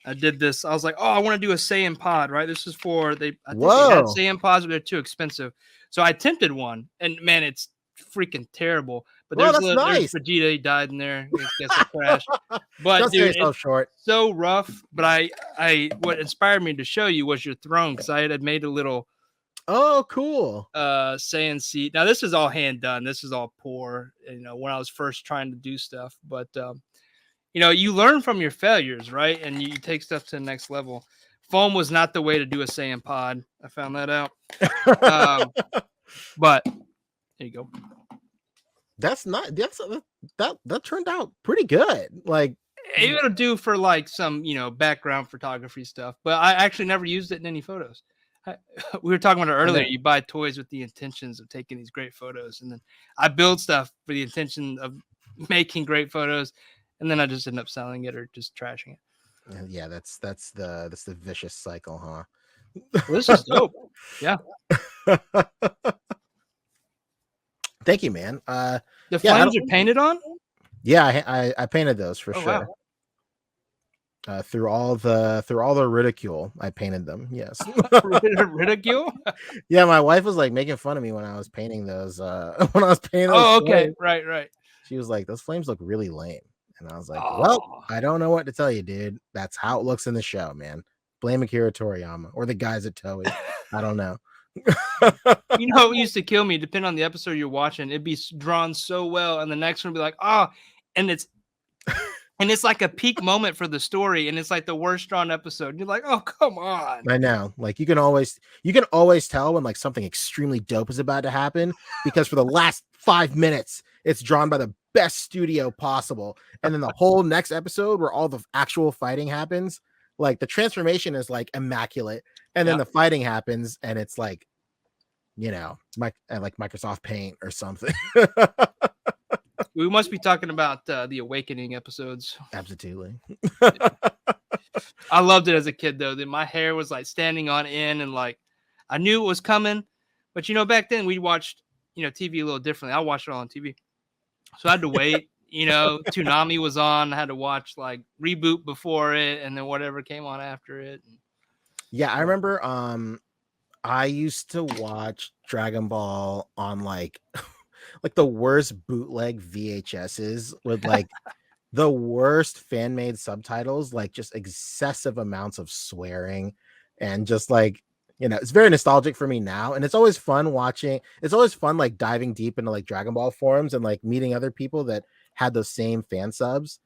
I did this. I was like, oh, I want to do a Saiyan pod, right? This is for I think they had Saiyan pods, but they're too expensive. So I attempted one, and man, it's freaking terrible. But there's nice. Vegeta, he died in there. He gets a crash. But dude, it's short. So rough. But I what inspired me to show you was your throne, because I had made a little. Oh, cool. Saiyan seat. Now this is all hand done. This is all pour, when I was first trying to do stuff. But you learn from your failures, right? And you take stuff to the next level. Foam was not the way to do a Saiyan pod. I found that out. But there you go. That's not that turned out pretty good. Like it'll do for like some background photography stuff. But I actually never used it in any photos. We were talking about it earlier. You buy toys with the intentions of taking these great photos, and then I build stuff for the intention of making great photos, and then I just end up selling it or just trashing it. Yeah, that's the vicious cycle, huh? Well, this is dope. Yeah. Thank you, man. The flames are painted on? Yeah, I painted those for sure. Wow. Through all the ridicule, I painted them. Yes. Ridicule? Yeah, my wife was like making fun of me when I was painting those. When I was painting those. Oh, okay. Flames. Right. She was like, "Those flames look really lame," and I was like, "Well, I don't know what to tell you, dude. That's how it looks in the show, man. Blame Akira Toriyama or the guys at Toei. I don't know." What used to kill me? Depending on the episode you're watching, it'd be drawn so well, and the next one would be like, and it's like a peak moment for the story, and it's like the worst drawn episode. And you're like, oh, come on. I know. Like you can always tell when like something extremely dope is about to happen, because for the last 5 minutes it's drawn by the best studio possible, and then the whole next episode where all the actual fighting happens, like the transformation is like immaculate, and then the fighting happens and it's like like Microsoft Paint or something. We must be talking about the Awakening episodes. Absolutely. I loved it as a kid, though. That my hair was like standing on end, and like I knew it was coming. But back then we watched TV a little differently. I watched it all on TV, so I had to wait. Toonami was on. I had to watch like Reboot before it, and then whatever came on after it. Yeah, I remember. I used to watch Dragon Ball on like the worst bootleg VHSs with like the worst fan-made subtitles, like just excessive amounts of swearing, and just like it's very nostalgic for me now, and it's always fun like diving deep into like Dragon Ball forums and like meeting other people that had those same fan subs.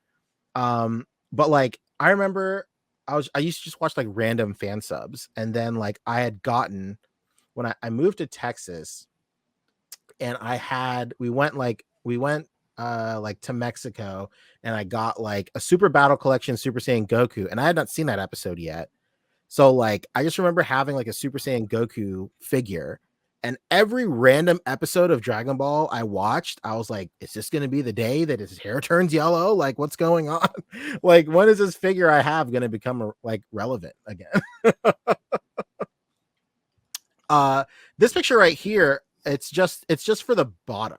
But like I remember I used to just watch like random fan subs, and then like I had gotten, when I moved to Texas, and we went to Mexico, and I got like a Super Battle Collection Super Saiyan Goku, and I had not seen that episode yet. So like I just remember having like a Super Saiyan Goku figure, and every random episode of Dragon Ball I watched, I was like, is this going to be the day that his hair turns yellow? Like, what's going on? Like, when is this figure I have going to become like relevant again? This picture right here, it's just for the bottom.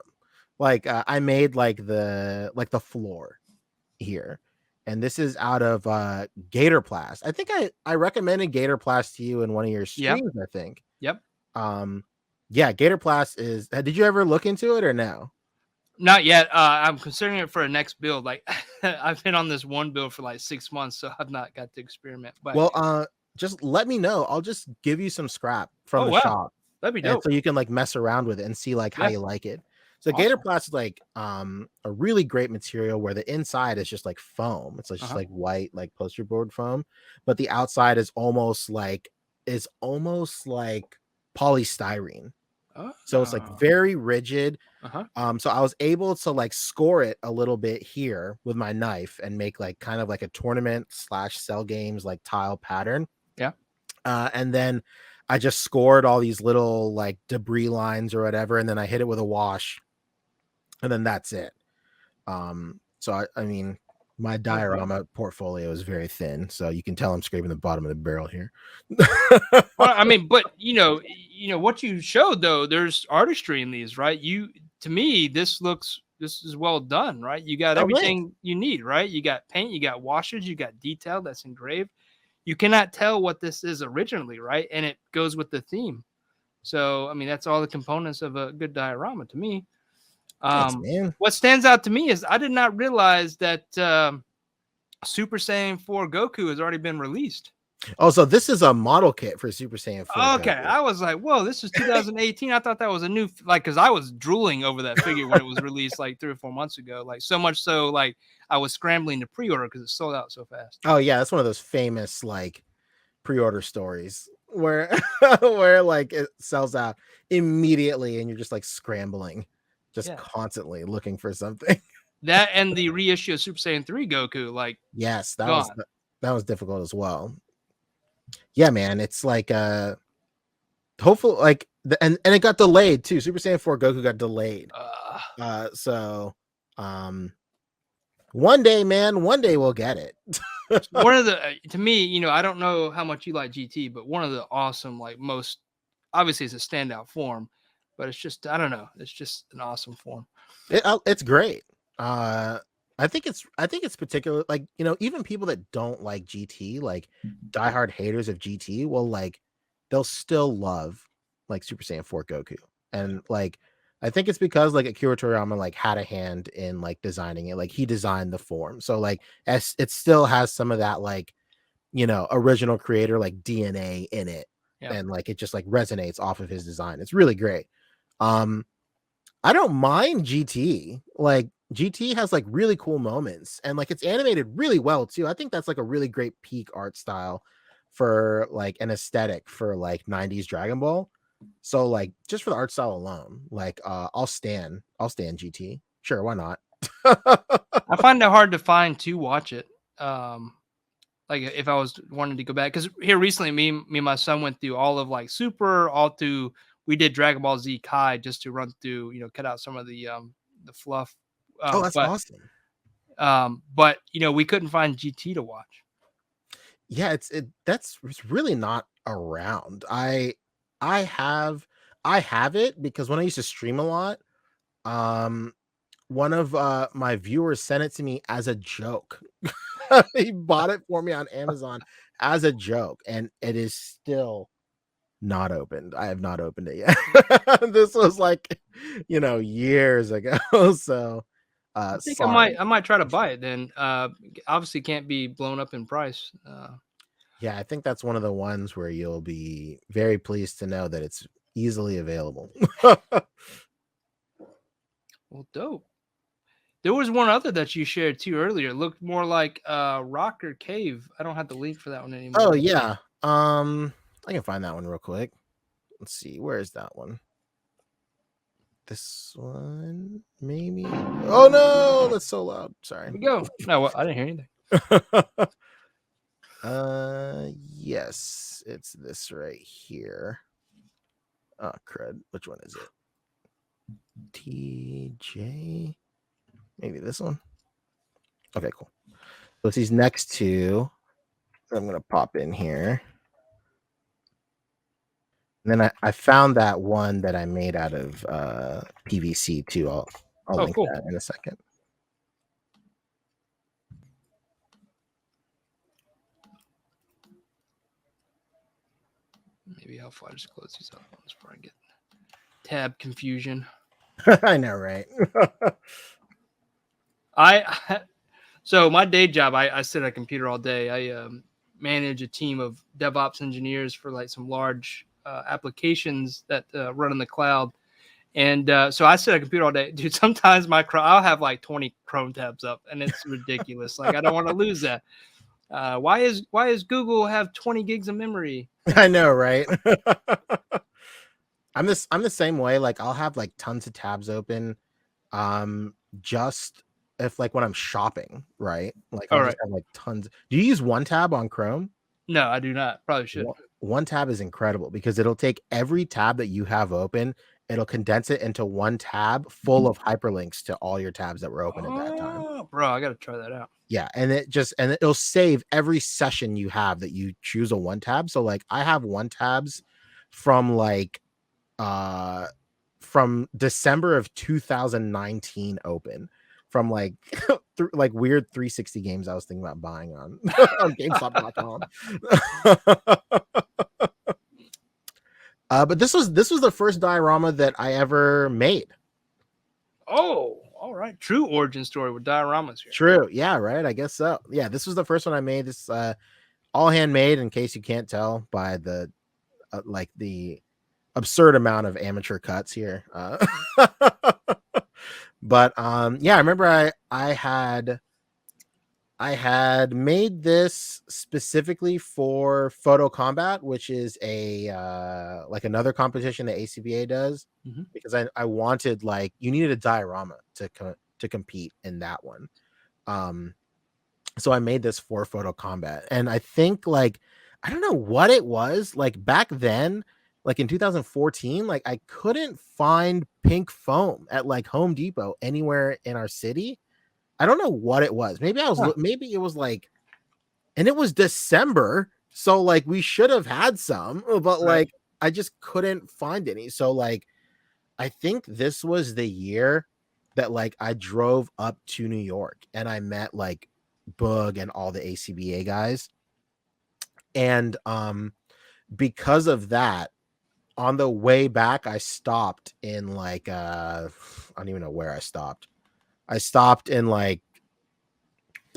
Like I made like the floor here, and this is out of Gator Plast. I think I recommended Gator Plast to you in one of your streams. I think. Yep. Yeah, Gator Plast is. Did you ever look into it or no? Not yet. I'm considering it for a next build. Like I've been on this one build for like 6 months, so I've not got to experiment. But well, just let me know. I'll just give you some scrap from the shop. That'd be dope. So you can like mess around with it and see like how you like it. So Gator Awesome. Plast is like a really great material where the inside is just like foam. It's like just like white like poster board foam, but the outside is almost like polystyrene. So it's like very rigid. So I was able to like score it a little bit here with my knife and make like kind of like a tournament / cell games like tile pattern. Yeah. And then I just scored all these little like debris lines or whatever, and then I hit it with a wash, and then that's it. So I mean, my diorama portfolio is very thin, so you can tell I'm scraping the bottom of the barrel here. Well, I mean, but you know what you showed though. There's artistry in these, right? To me, this is well done, right? You got everything you need, right? You got paint, you got washes, you got detail that's engraved. You cannot tell what this is originally, right? And it goes with the theme. So, I mean, that's all the components of a good diorama to me. Thanks, man. What stands out to me is I did not realize that Super Saiyan 4 Goku has already been released. Oh, so this is a model kit for Super Saiyan 4. Okay, Goku. I was like, whoa, this is 2018. I thought that was a new, like, because I was drooling over that figure when it was released like 3 or 4 months ago. Like, so much so, like, I was scrambling to pre-order because it sold out so fast. Oh, yeah, that's one of those famous, like, pre-order stories where where like it sells out immediately and you're just like scrambling, just constantly looking for something. That and the reissue of Super Saiyan 3 Goku, like, yes, that was difficult as well. Yeah, man, it's like hopefully like and it got delayed too. Super Saiyan 4 Goku got delayed. So one day we'll get it. One of the to me, you know, I don't know how much you like GT, but one of the awesome, like, most obviously it's a standout form, but it's just, I don't know, it's just an awesome form. It's great. I think it's particular, like, you know, even people that don't like GT, like diehard haters of GT, will like they'll still love like Super Saiyan 4 Goku. And like I think it's because like Akira Toriyama like had a hand in like designing it. Like he designed the form. So like it still has some of that like, you know, original creator like DNA in it. Yeah. And like it just like resonates off of his design. It's really great. I don't mind GT. Like GT has like really cool moments and like it's animated really well too. I think that's like a really great peak art style for like an aesthetic for like 90s Dragon Ball. So like just for the art style alone, like I'll stand GT. Sure, why not? I find it hard to find to watch it. Like if I was wanting to go back, because here recently, me and my son went through all of like Super, all through. We did Dragon Ball Z Kai just to run through, you know, cut out some of the fluff. That's awesome. But you know, we couldn't find GT to watch. Yeah, it's really not around. I have it because when I used to stream a lot, one of my viewers sent it to me as a joke. He bought it for me on Amazon as a joke, and it is still not opened. I have not opened it yet. This was like, you know, years ago. So I think I might try to buy it then. Obviously can't be blown up in price. Yeah, I think that's one of the ones where you'll be very pleased to know that it's easily available. Well, dope. There was one other that you shared too earlier. It looked more like Rock or Cave. I don't have the link for that one anymore. Oh yeah. I can find that one real quick. Let's see. Where is that one? This one, maybe. Oh no, that's so loud. Sorry. Here we go. No, I didn't hear anything. Yes, it's this right here. Oh, crud. Which one is it? TJ. Maybe this one. Okay, cool. So it's these next two. I'm gonna pop in here. And then I found that one that I made out of PVC too. I'll link that in a second. Maybe helpful. I just close these up before I get tab confusion. I know, right? So my day job, I sit at a computer all day. I manage a team of DevOps engineers for like some large applications that run in the cloud. And so I sit at a computer all day, dude. Sometimes I'll have like 20 Chrome tabs up, and it's ridiculous. Like I don't want to lose that. Why is Google have 20 gigs of memory? I know, right? I'm the same way. Like I'll have like tons of tabs open, just if like when I'm shopping, right? Like I'll just have like tons. Do you use one tab on Chrome? No, I do not. Probably should. One tab is incredible because it'll take every tab that you have open, it'll condense it into one tab full of hyperlinks to all your tabs that were open at that time. Bro, I gotta try that out. Yeah, and it'll save every session you have that you choose a one tab. So like I have one tabs from like from December of 2019 open, from like like weird 360 games I was thinking about buying on on GameStop.com. But this was the first diorama that I ever made. Oh, all right. True origin story with dioramas here. True. Yeah, right. I guess so. Yeah, this was the first one I made. This all handmade, in case you can't tell by the like the absurd amount of amateur cuts here. But yeah, I remember I had made this specifically for Photo Combat, which is a like another competition that ACBA does, because I wanted, like, you needed a diorama to compete in that one. So I made this for Photo Combat, and I think, like, I don't know what it was, like back then, like in 2014, like I couldn't find pink foam at like Home Depot anywhere in our city. I don't know what it was. Maybe maybe it was like, and it was December, so like we should have had some, but like I just couldn't find any. So like I think this was the year that like I drove up to New York and I met like Boog and all the ACBA guys. And because of that, on the way back, I stopped in like I don't even know where I stopped. I stopped in like,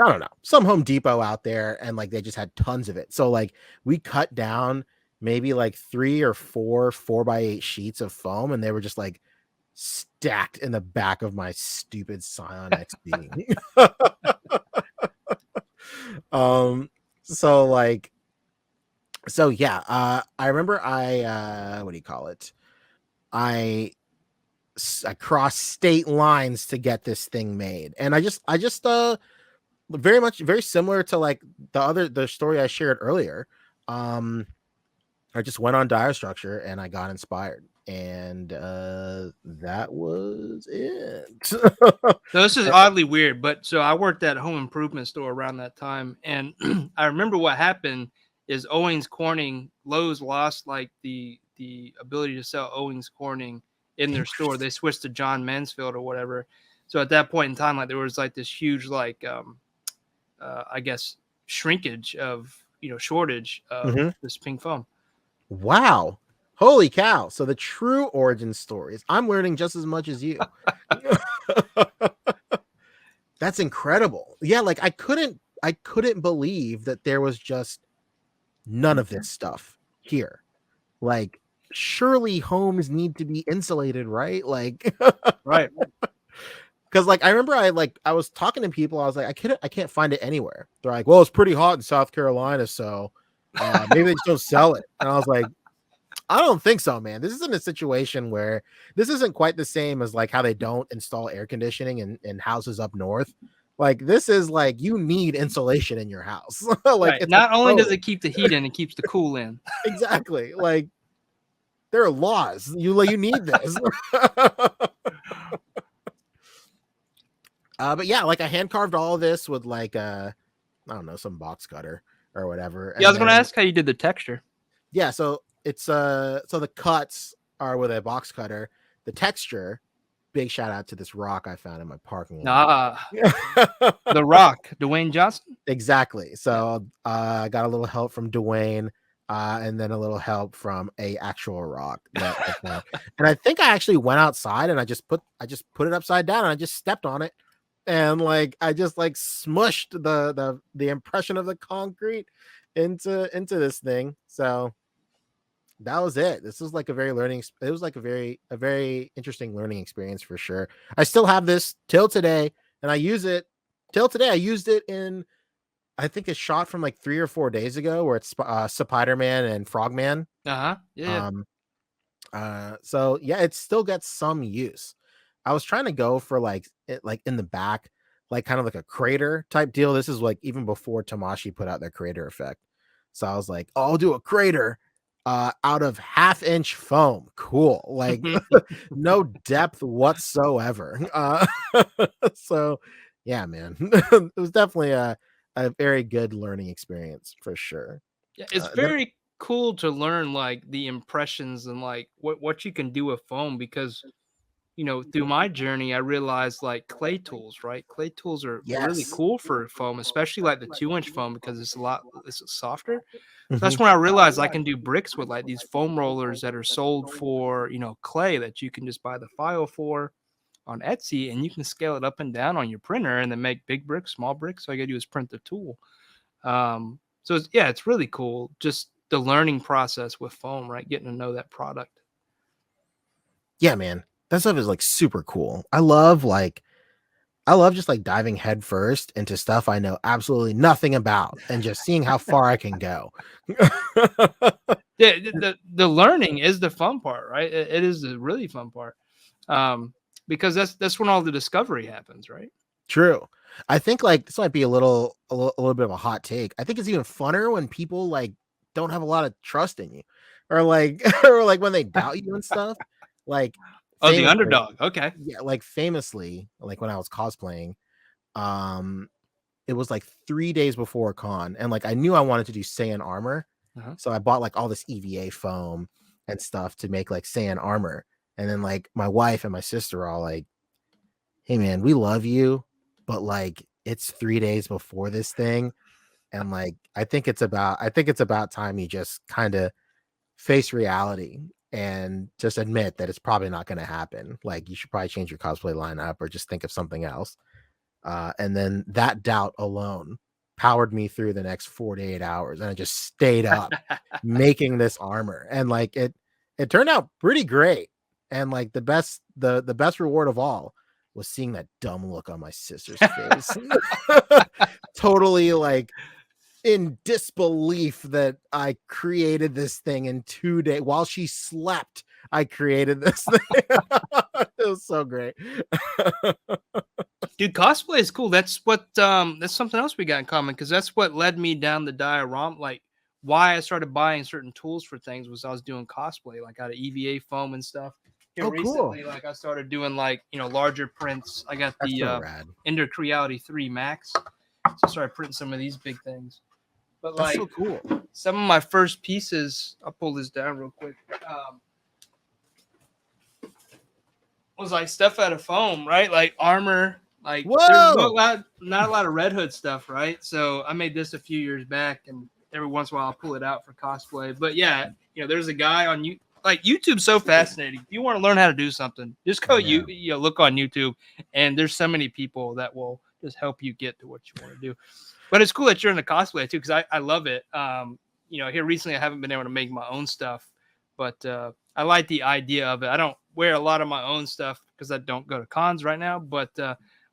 I don't know, some Home Depot out there, and like they just had tons of it. So like we cut down maybe like 3 or 4 4x8 sheets of foam, and they were just like stacked in the back of my stupid Scion XD. So yeah, I remember what do you call it? I crossed state lines to get this thing made, and I just very similar to like the story I shared earlier. I just went on Diostructure and I got inspired, and that was it. So this is oddly weird, but so I worked at a home improvement store around that time, and I remember what happened is Owings Corning, Lowe's lost like the ability to sell Owings Corning in their store. They switched to John Mansfield or whatever. So at that point in time, like there was like this huge like I guess shrinkage of, shortage of this pink foam. Wow. Holy cow. So the true origin stories. I'm learning just as much as you. That's incredible. Yeah, like I couldn't believe that there was just none of this stuff here. Like, surely homes need to be insulated, right? Like, right. Because like I remember I was talking to people, I was like, I can't find it anywhere. They're like, well, it's pretty hot in South Carolina, so maybe they just don't sell it. And I was like, I don't think so, man. This isn't a situation where this isn't quite the same as like how they don't install air conditioning in houses up north. Like, this is like, you need insulation in your house. Like, right. Not only does it keep the heat in, it keeps the cool in. Exactly. Like, there are laws. You need this. But yeah, like I hand carved all of this with like I don't know, some box cutter or whatever. Yeah, I was gonna ask how you did the texture. Yeah, so it's so the cuts are with a box cutter. The texture, big shout out to this rock I found in my parking lot. The Rock, Dwayne Johnson. Exactly. So I got a little help from Dwayne, and then a little help from a actual rock. And I think I actually went outside and I just put it upside down and I just stepped on it. And like I just like smushed the impression of the concrete into this thing. So that was it. This was like a very learning. It was like a very interesting learning experience for sure. I still have this till today, and I use it till today. I used it in, I think, a shot from like 3 or 4 days ago where it's Spider-Man and Frogman. Yeah. So yeah, it still gets some use. I was trying to go for like it, like in the back, like kind of like a crater type deal. This is like even before Tamashi put out their crater effect. So I was like, oh, I'll do a crater out of 1/2-inch foam. Cool. Like no depth whatsoever. So yeah, man. It was definitely a very good learning experience for sure. Yeah, it's Then, very cool to learn like the impressions and like what you can do with foam because through my journey I realized like clay tools, right? Clay tools are really yes. cool for foam, especially like the 2-inch foam because it's softer. So Mhm. that's when I realized I can do bricks with like these foam rollers that are sold for, clay that you can just buy the file for on Etsy and you can scale it up and down on your printer and then make big bricks, small bricks. So all you gotta do is print the tool. So it's really cool. Just the learning process with foam, right? Getting to know that product. Yeah, man. That stuff is like super cool. I love just like diving headfirst into stuff I know absolutely nothing about and just seeing how far I can go. Yeah, the learning is the fun part, right? It is the really fun part. Because that's when all the discovery happens, right? True. I think like this might be a little bit of a hot take. I think it's even funner when people like don't have a lot of trust in you, or like or like when they doubt you and stuff. Like Oh, the famously, underdog. Okay. yeah, like famously, like when I was cosplaying, um, it was like 3 days before a con, and like I knew I wanted to do Saiyan armor, Uh-huh. so I bought like all this EVA foam and stuff to make like Saiyan armor. And then like my wife and my sister are all like, "Hey man, we love you, but like it's 3 days before this thing, and like I think it's about time you just kind of face reality and just admit that it's probably not going to happen. Like you should probably change your cosplay lineup or just think of something else." And then that doubt alone powered me through the next 48 hours, and I just stayed up making this armor, and like it turned out pretty great. And like the best reward of all was seeing that dumb look on my sister's face. Totally like in disbelief that I created this thing in 2 days while she slept. I created this thing. It was so great. Dude, cosplay is cool. That's something else we got in common because that's what led me down the diorama. Like why I started buying certain tools for things was I was doing cosplay, like out of EVA foam and stuff. Here Oh, cool. recently, like I started doing like larger prints. I got That's the so rad. Ender Creality 3 Max, so I started printing some of these big things. But That's like so cool. some of my first pieces, I'll pull this down real quick. Was like stuff out of foam, right? Like armor. Like there's Whoa. not a lot of Red Hood stuff, right? So I made this a few years back, and every once in a while I'll pull it out for cosplay. But yeah, there's a guy on you. Like YouTube's so fascinating. If you want to learn how to do something, just go look on YouTube, and there's so many people that will just help you get to what you want to do. But it's cool that you're in the cosplay too, because I love it. Here recently I haven't been able to make my own stuff, but I like the idea of it. I don't wear a lot of my own stuff because I don't go to cons right now, but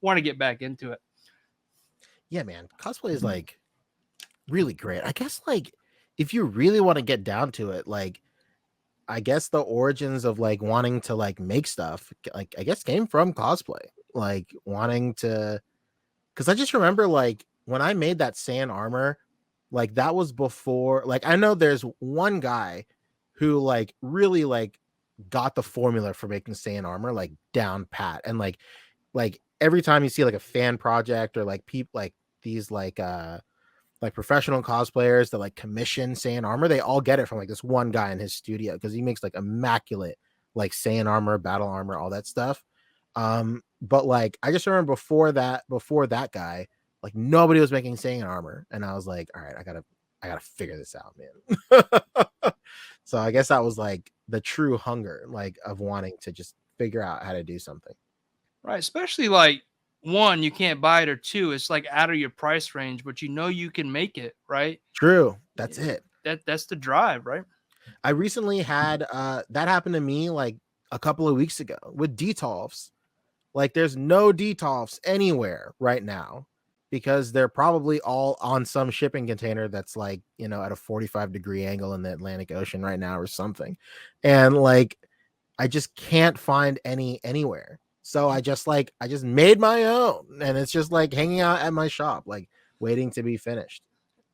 want to get back into it. Yeah, man. Cosplay is like really great. I guess like if you really want to get down to it, like I guess the origins of like wanting to like make stuff, like I guess came from cosplay. Like wanting to, because I just remember like when I made that Saiyan armor, like that was before, like I know there's one guy who like really like got the formula for making Saiyan armor like down pat. And like every time you see like a fan project or like people like these like professional cosplayers that like commission Saiyan armor, they all get it from like this one guy in his studio because he makes like immaculate like Saiyan armor, battle armor, all that stuff. But like I just remember before that guy, like nobody was making Saiyan armor, and I was like, all right, I gotta figure this out, man. So I guess that was like the true hunger, like of wanting to just figure out how to do something. Right, especially like one, you can't buy it, or two, it's like out of your price range, but you can make it, right? True, that's it. That's the drive, right? I recently had that happened to me like a couple of weeks ago with Detolfs. Like there's no Detolfs anywhere right now because they're probably all on some shipping container that's like, you know, at a 45-degree angle in the Atlantic Ocean right now or something. And like I just can't find any anywhere. So I just made my own, and it's just like hanging out at my shop, like waiting to be finished.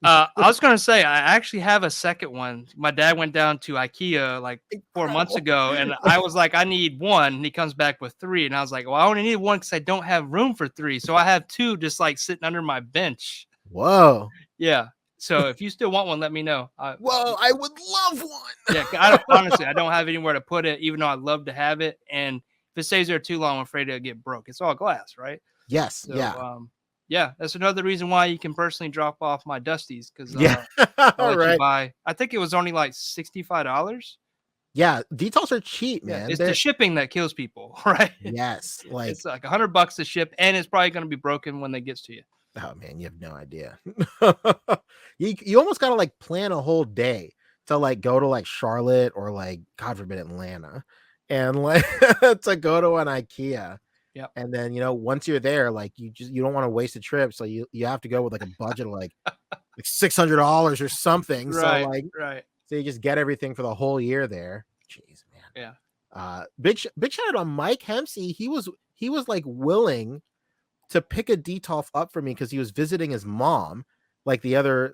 I was gonna say I actually have a second one. My dad went down to IKEA like 4 months ago, and I was like, I need one. And he comes back with 3, and I was like, well, I only need one because I don't have room for 3, so I have 2 just like sitting under my bench. Whoa. Yeah. So if you still want one, let me know. Whoa, I would love one. Yeah, honestly, I don't have anywhere to put it, even though I'd love to have it. And if it stays there too long, I'm afraid it'll get broke. It's all glass, right? Yes. So, yeah. Yeah, that's another reason why you can personally drop off my Dusties because Yeah. I'll let you buy. I think it was only like $65. Yeah, Detolfs are cheap, man. It's the shipping that kills people, right? Yes, like it's like $100 to ship, and it's probably going to be broken when it gets to you. Oh man, you have no idea. you almost gotta like plan a whole day to like go to like Charlotte or like God forbid Atlanta, and like to go to an IKEA. Yeah. And then once you're there, like you don't want to waste a trip, so you have to go with like a budget of like $600 or something. Right, so like right. So you just get everything for the whole year there. Jeez, man. Yeah. Big shout out on Mike Hempsey. He was like willing to pick a Detolf up for me because he was visiting his mom like a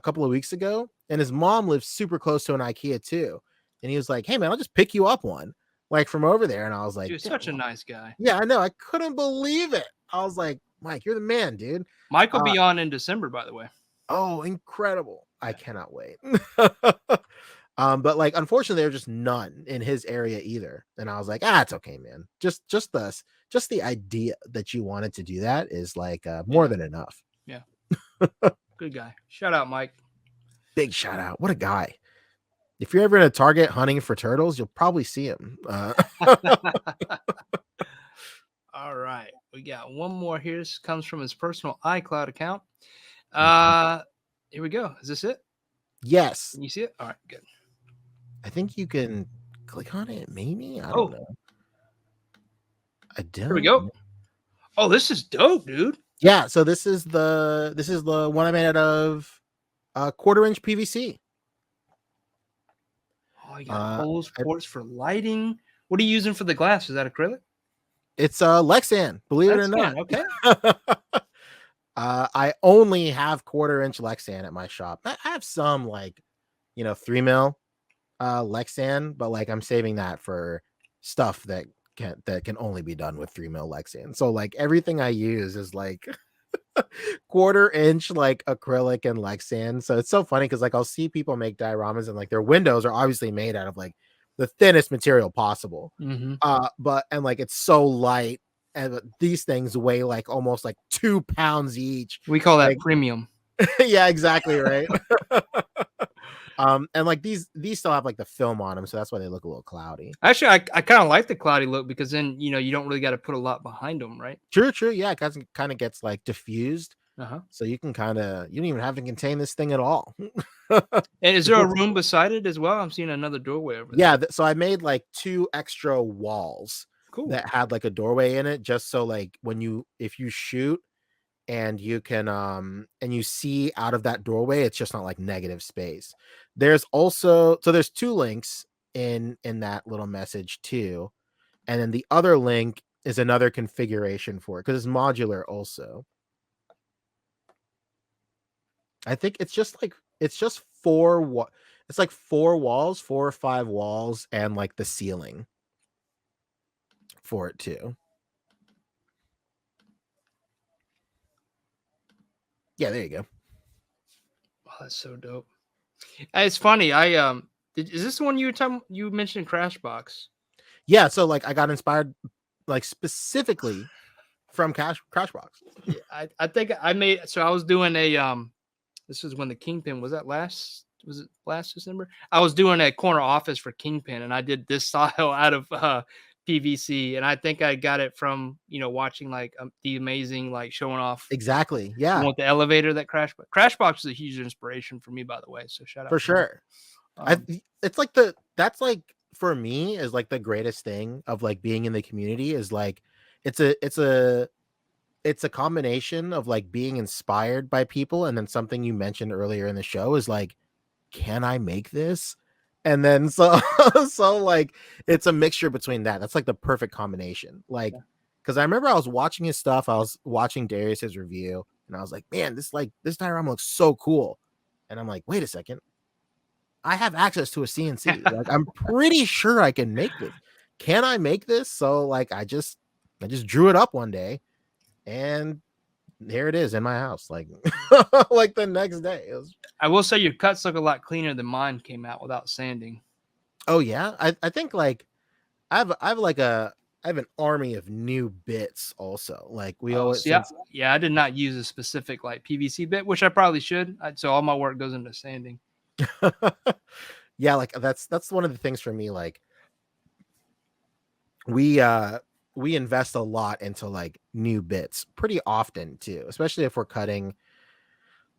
couple of weeks ago, and his mom lives super close to an IKEA too. And he was like, "Hey man, I'll just pick you up one like from over there." And I was like, "You're such a nice guy." Yeah, I know. I couldn't believe it. I was like, "Mike, you're the man, dude." Mike will be on in December, by the way. Oh, incredible! Yeah. I cannot wait. But like, unfortunately, there's just none in his area either. And I was like, it's okay, man. Just the idea that you wanted to do that is like more than enough. Yeah. Good guy. Shout out, Mike. Big shout out. What a guy. If you're ever in a Target hunting for turtles, you'll probably see him. All right. We got one more here. This comes from his personal iCloud account. Here we go. Is this it? Yes. Can you see it? All right, good. I think you can click on it, maybe. I don't know. I don't. Here we go. Oh, this is dope, dude. Yeah, so this is the one I made out of 1/4-inch PVC. Oh, you got holes, ports for lighting. What are you using for the glass? Is that acrylic? It's Lexan, believe it or not. Okay. I only have 1/4-inch Lexan at my shop. I have some 3 mil Lexan, but like I'm saving that for stuff that can only be done with 3 mil Lexan. So like everything I use is like 1/4-inch like acrylic and Lexan. So it's so funny because like I'll see people make dioramas and like their windows are obviously made out of like the thinnest material possible. Mm-hmm. But like it's so light, and these things weigh like almost like 2 pounds each. We call that premium. Yeah, exactly, right. And like these still have like the film on them, so that's why they look a little cloudy. Actually, I kind of like the cloudy look because then you don't really got to put a lot behind them, right? True. Yeah, it kind of gets like diffused. So you can you don't even have to contain this thing at all. And is there a room beside it as well? I'm seeing another doorway over there. Yeah, so I made like 2 extra walls that had like a doorway in it, just so like if you shoot and you can and you see out of that doorway, it's just not like negative space. There's 2 links in that little message too, and then the other link is another configuration for it because it's modular also. I think it's just 4 it's like 4 walls, 4 or 5 walls, and like the ceiling for it too. Yeah, there you go. Oh, that's so dope. It's funny. Is this the one you mentioned Crashbox? Yeah, so like I got inspired like specifically from Crashbox. Yeah, I think I made I was doing a this is when the Kingpin was last December. I was doing a corner office for Kingpin, and I did this style out of PVC, and I think I got it from watching like the amazing like showing off exactly with the elevator that Crashbox is a huge inspiration for me, by the way, so shout out for sure. It's like that's like for me is like the greatest thing of like being in the community is like it's a combination of like being inspired by people, and then something you mentioned earlier in the show is like, can I make this? And then so like it's a mixture between that. That's like the perfect combination. Like, because I remember I was watching his stuff, I was watching Darius's review, and I was like, man, this diorama looks so cool. And I'm like, wait a second, I have access to a CNC. Like, I'm pretty sure I can make this. Can I make this? So like I just drew it up one day, and here it is in my house. Like like the next day. I will say your cuts look a lot cleaner than mine came out without sanding. Oh yeah, I think like I have an army of new bits also. Like we always yeah, I did not use a specific like PVC bit, which I probably should. So all my work goes into sanding. Yeah, like that's one of the things for me. Like we invest a lot into like new bits pretty often too, especially if we're cutting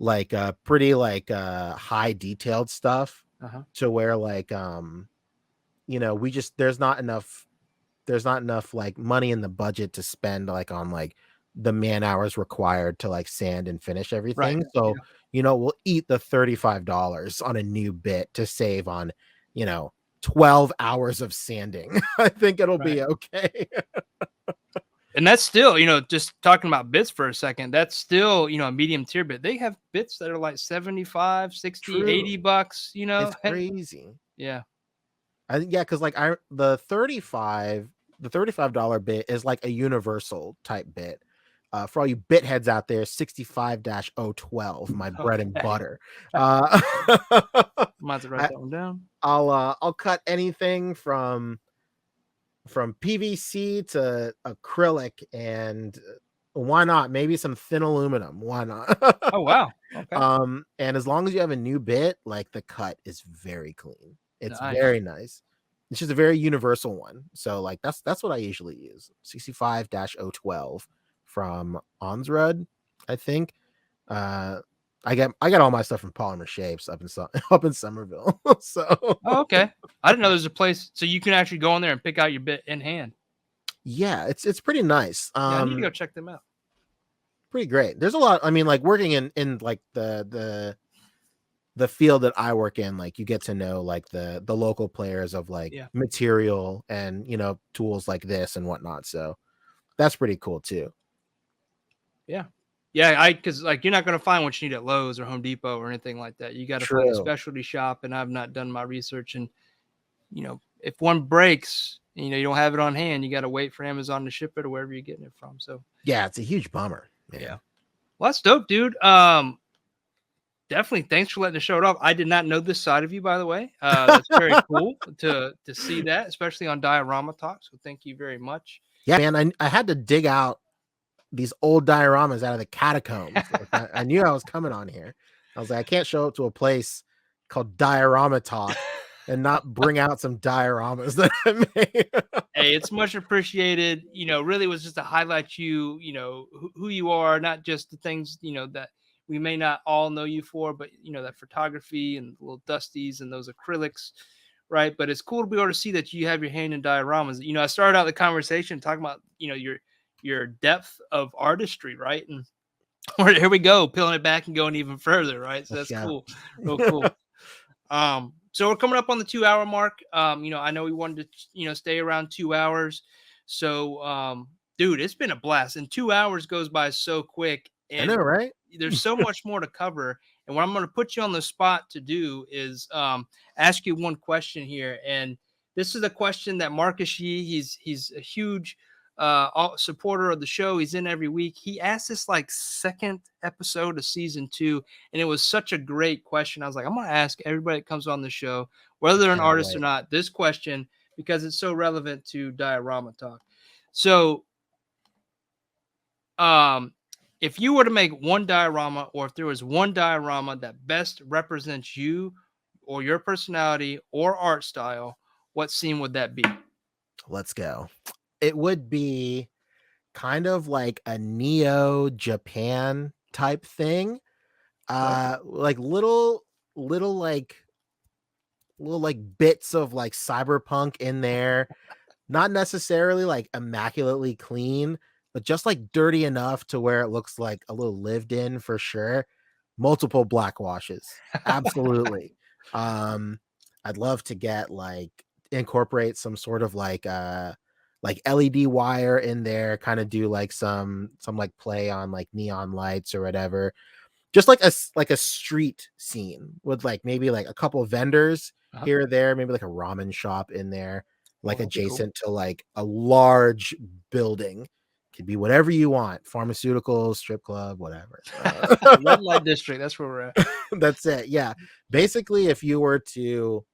like pretty like high detailed stuff to where like you know, we just there's not enough like money in the budget to spend like on like the man hours required to like sand and finish everything. Right. So you know, we'll eat the $35 on a new bit to save on, you know, 12 hours of sanding. I think it'll be okay. And that's still, you know, just talking about bits for a second, that's still, you know, a medium tier bit. They have bits that are like 75, 60, True. $80, you know. It's crazy. Yeah. I think, yeah, because like the $35 bit is like a universal type bit. For all you bit heads out there, 65-012, my bread and butter. Might have to write that one down. I'll cut anything from PVC to acrylic, and why not maybe some thin aluminum? Why not? Oh wow. Okay. And as long as you have a new bit, like the cut is very clean. It's very nice. It's just a very universal one. So like that's what I usually use. 65-012 from Onsrud, I think. I got all my stuff from Polymer Shapes up in Somerville. So okay. I didn't know there's a place so you can actually go in there and pick out your bit in hand. Yeah, it's pretty nice. I need to go check them out. Pretty great. There's a lot. I mean, like working in like the field that I work in, like you get to know like the local players of like material and, you know, tools like this and whatnot. So that's pretty cool too. Yeah, because like you're not going to find what you need at Lowe's or Home Depot or anything like that. You got to find a specialty shop, and I've not done my research. And you know, if one breaks, you know, you don't have it on hand, you got to wait for Amazon to ship it or wherever you're getting it from. So yeah, it's a huge bummer. Man. Yeah, well, that's dope, dude. Definitely, thanks for letting the show it off. I did not know this side of you, by the way. That's very cool to see that, especially on Diorama Talk. So thank you very much. Yeah, man, I had to dig out these old dioramas out of the catacombs. Like, I knew I was coming on here. I was like, I can't show up to a place called Diorama Talk and not bring out some dioramas that I made. Hey, it's much appreciated. You know, really was just to highlight you, you know, who you are, not just the things, you know, that we may not all know you for, but, you know, that photography and little dusties and those acrylics, right? But it's cool to be able to see that you have your hand in dioramas. You know, I started out the conversation talking about, you know, your depth of artistry, right? And here we go, peeling it back and going even further, right? So that's cool. Real cool. So we're coming up on the 2-hour mark. You know, I know we wanted to, you know, stay around 2 hours. So, dude, it's been a blast. And 2 hours goes by so quick. And I know, right? There's so much more to cover. And what I'm going to put you on the spot to do is ask you one question here. And this is a question that Marcus Yee, he's a huge supporter of the show. He's in every week. He asked this like second episode of season 2, and it was such a great question. I was like, I'm gonna ask everybody that comes on the show, whether they're an artist or not, this question, because it's so relevant to Diorama Talk. So if you were to make one diorama, or if there was one diorama that best represents you or your personality or art style, what scene would that be? Let's go. It would be kind of like a Neo Japan type thing. Like little like little like bits of like cyberpunk in there. Not necessarily like immaculately clean, but just like dirty enough to where it looks like a little lived in for sure. Multiple black washes. Absolutely. I'd love to get like incorporate some sort of like LED wire in there, kind of do like some like play on like neon lights or whatever. Just like a street scene with like maybe like a couple of vendors here or there, maybe like a ramen shop in there, like adjacent to like a large building. Could be whatever you want, pharmaceuticals, strip club, whatever. Red light district, that's where we're at. That's it. Yeah. Basically, if you were to,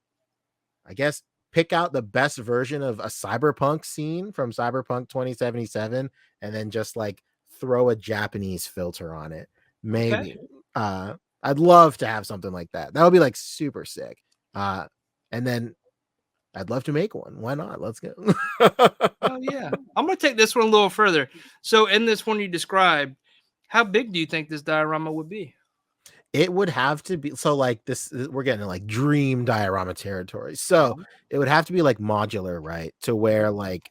I guess, pick out the best version of a cyberpunk scene from Cyberpunk 2077 and then just like throw a Japanese filter on it. Maybe. I'd love to have something like that. That would be like super sick. And then I'd love to make one. Why not? Let's go. Oh yeah. I'm gonna take this one a little further. So in this one you described, how big do you think this diorama would be? It would have to be so like this. We're getting like dream diorama territory. So it would have to be like modular, right? To where like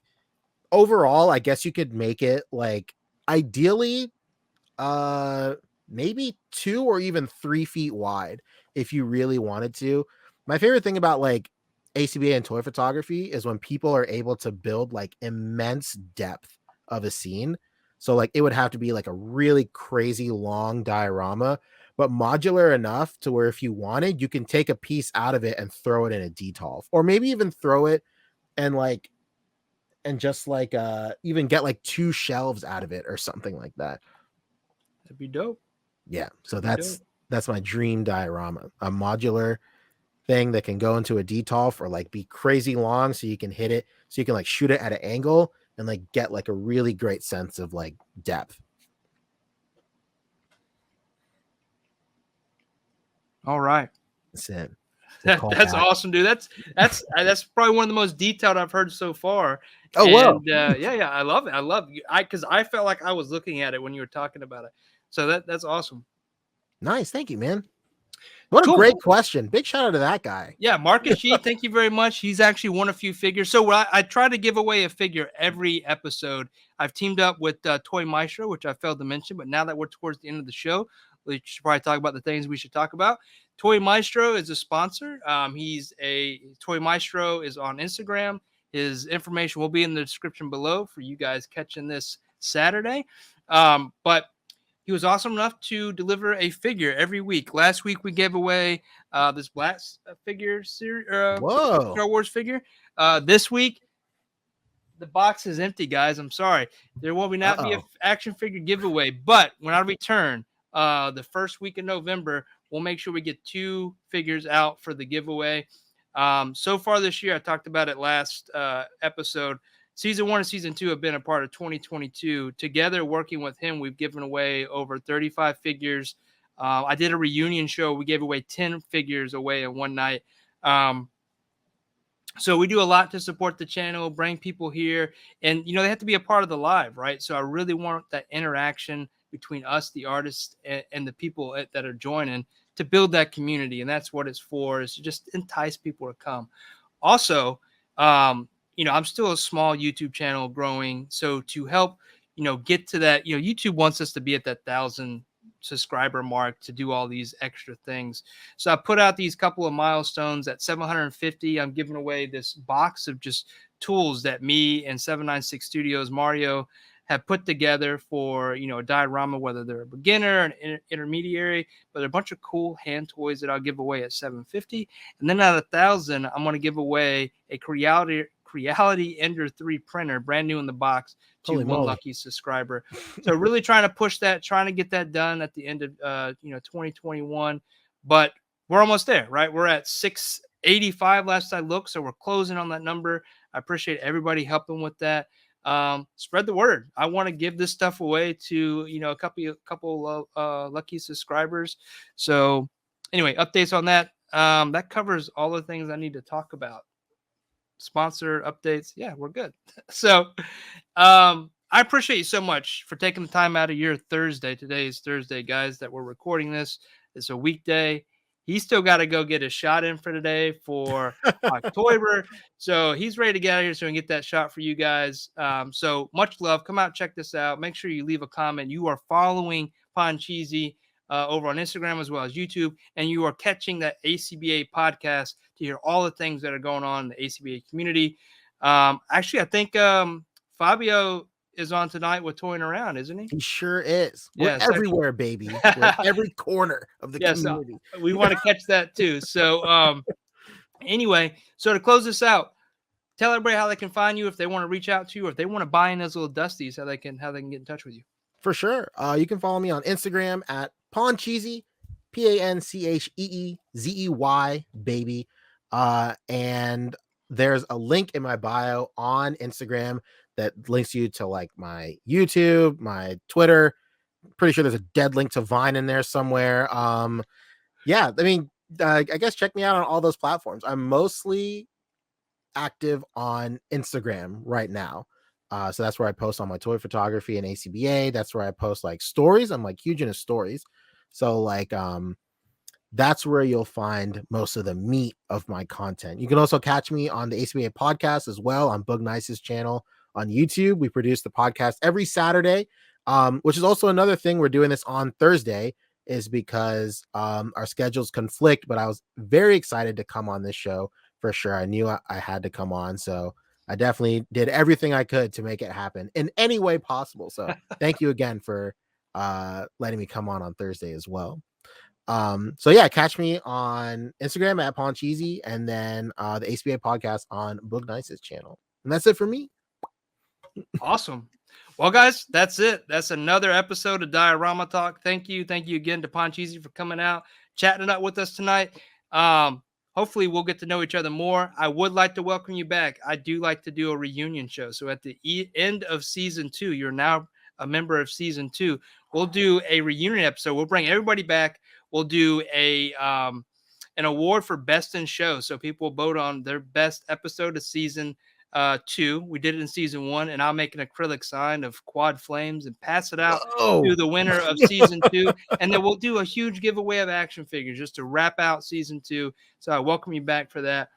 overall, I guess you could make it like ideally, maybe 2 or even 3 feet wide if you really wanted to. My favorite thing about like ACBA and toy photography is when people are able to build like immense depth of a scene. So like it would have to be like a really crazy long diorama, but modular enough to where if you wanted, you can take a piece out of it and throw it in a D12, or maybe even throw it and like and just like even get like 2 shelves out of it or something like that. That'd be dope. Yeah, so that's my dream diorama, a modular thing that can go into a D12 or like be crazy long so you can hit it, so you can like shoot it at an angle and like get like a really great sense of like depth. All right. That's it. That's awesome, dude. That's probably one of the most detailed I've heard so far. Oh, wow. Yeah, I love it. I love it. Because I felt like I was looking at it when you were talking about it. So that's awesome. Nice. Thank you, man. What a great question. Big shout out to that guy. Yeah, Marcus G, thank you very much. He's actually won a few figures. So I try to give away a figure every episode. I've teamed up with Toy Maestro, which I failed to mention, but now that we're towards the end of the show, we should probably talk about the things we should talk about. Toy Maestro is a sponsor. Toy Maestro is on Instagram. His information will be in the description below for you guys catching this Saturday. But he was awesome enough to deliver a figure every week. Last week we gave away this black figure series, Whoa, Star Wars figure. This week the box is empty, guys. I'm sorry. There will not be an action figure giveaway, but when I return the first week in November, we'll make sure we get 2 figures out for the giveaway. So far this year, I talked about it last episode. Season 1 and Season 2 have been a part of 2022. Together, working with him, we've given away over 35 figures. I did a reunion show. We gave away 10 figures away in one night. So we do a lot to support the channel, bring people here. And, they have to be a part of the live, right? So I really want that interaction between us, the artists, and the people that are joining to build that community. And that's what it's for, is to just entice people to come. Also, I'm still a small YouTube channel growing. So to help, get to that, YouTube wants us to be at that 1,000 subscriber mark to do all these extra things. So I put out these couple of milestones. At 750, I'm giving away this box of just tools that me and 796 Studios Mario have put together for, a diorama, whether they're a beginner, an intermediary, but a bunch of cool hand toys that I'll give away at 750. And then at 1,000, I'm going to give away a Creality Ender 3 printer, brand new in the box, to one lucky subscriber. So really trying to push that, trying to get that done at the end of 2021. But we're almost there, right? We're at 685 last I looked, so we're closing on that number. I appreciate everybody helping with that. Spread the word. I want to give this stuff away to a couple lucky subscribers. So anyway, updates on that. That covers all the things I need to talk about. Sponsor updates. Yeah, we're good. So I appreciate you so much for taking the time out of your Thursday. Today is Thursday, guys, that we're recording this. It's a weekday. He's still got to go get a shot in for today for Octoyber. So he's ready to get out of here so we can get that shot for you guys. So much love. Come out, check this out. Make sure you leave a comment. You are following PanCheezey over on Instagram as well as YouTube, and you are catching that ACBA podcast to hear all the things that are going on in the ACBA community. Actually, I think Fabio is on tonight with Toying Around, isn't he? He sure is. We're everywhere, baby. We're every corner of the community. So we want to catch that too. So anyway, so to close this out, tell everybody how they can find you if they want to reach out to you, or if they want to buy in those little dusties, how they can get in touch with you. For sure. You can follow me on Instagram at PanCheezey, PanCheezey, baby. And there's a link in my bio on Instagram that links you to like my YouTube, my Twitter. Pretty sure there's a dead link to Vine in there somewhere. Yeah, I mean, I guess check me out on all those platforms. I'm mostly active on Instagram right now. So that's where I post on my toy photography and ACBA. That's where I post like stories. I'm like huge into stories. So like, that's where you'll find most of the meat of my content. You can also catch me on the ACBA podcast as well on Bug Nice's channel on YouTube. We produce the podcast every Saturday, which is also another thing. We're doing this on Thursday is because our schedules conflict, but I was very excited to come on this show for sure. I knew I had to come on. So I definitely did everything I could to make it happen in any way possible. So thank you again for letting me come on Thursday as well. So yeah, catch me on Instagram at PanCheezey, and then the ACBA podcast on Book Nice's channel. And that's it for me. Awesome. Well, guys, that's it. That's another episode of Diorama Talk. Thank you. Thank you again to PanCheezey for coming out, chatting it up with us tonight. Hopefully we'll get to know each other more. I would like to welcome you back. I do like to do a reunion show. So at the end of season 2, you're now a member of season 2. We'll do a reunion episode. We'll bring everybody back. We'll do an award for best in show. So people vote on their best episode of season 2. We did it in season 1, and I'll make an acrylic sign of quad flames and pass it out to the winner of season 2. And then we'll do a huge giveaway of action figures just to wrap out season 2. So I welcome you back for that.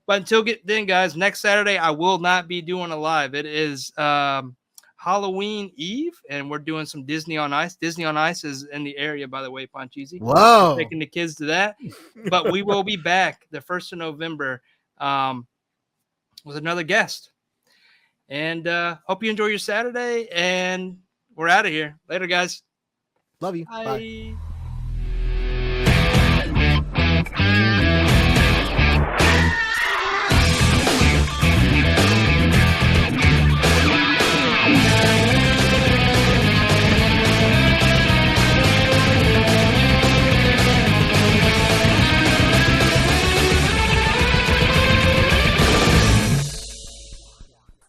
But until then, guys, next Saturday, I will not be doing a live. It is Halloween Eve, and we're doing some Disney on Ice. Disney on Ice is in the area, by the way, PanCheezey. Whoa. Taking the kids to that. But we will be back the 1st of November with another guest. And hope you enjoy your Saturday, and we're out of here. Later, guys. Love you. Bye. Bye.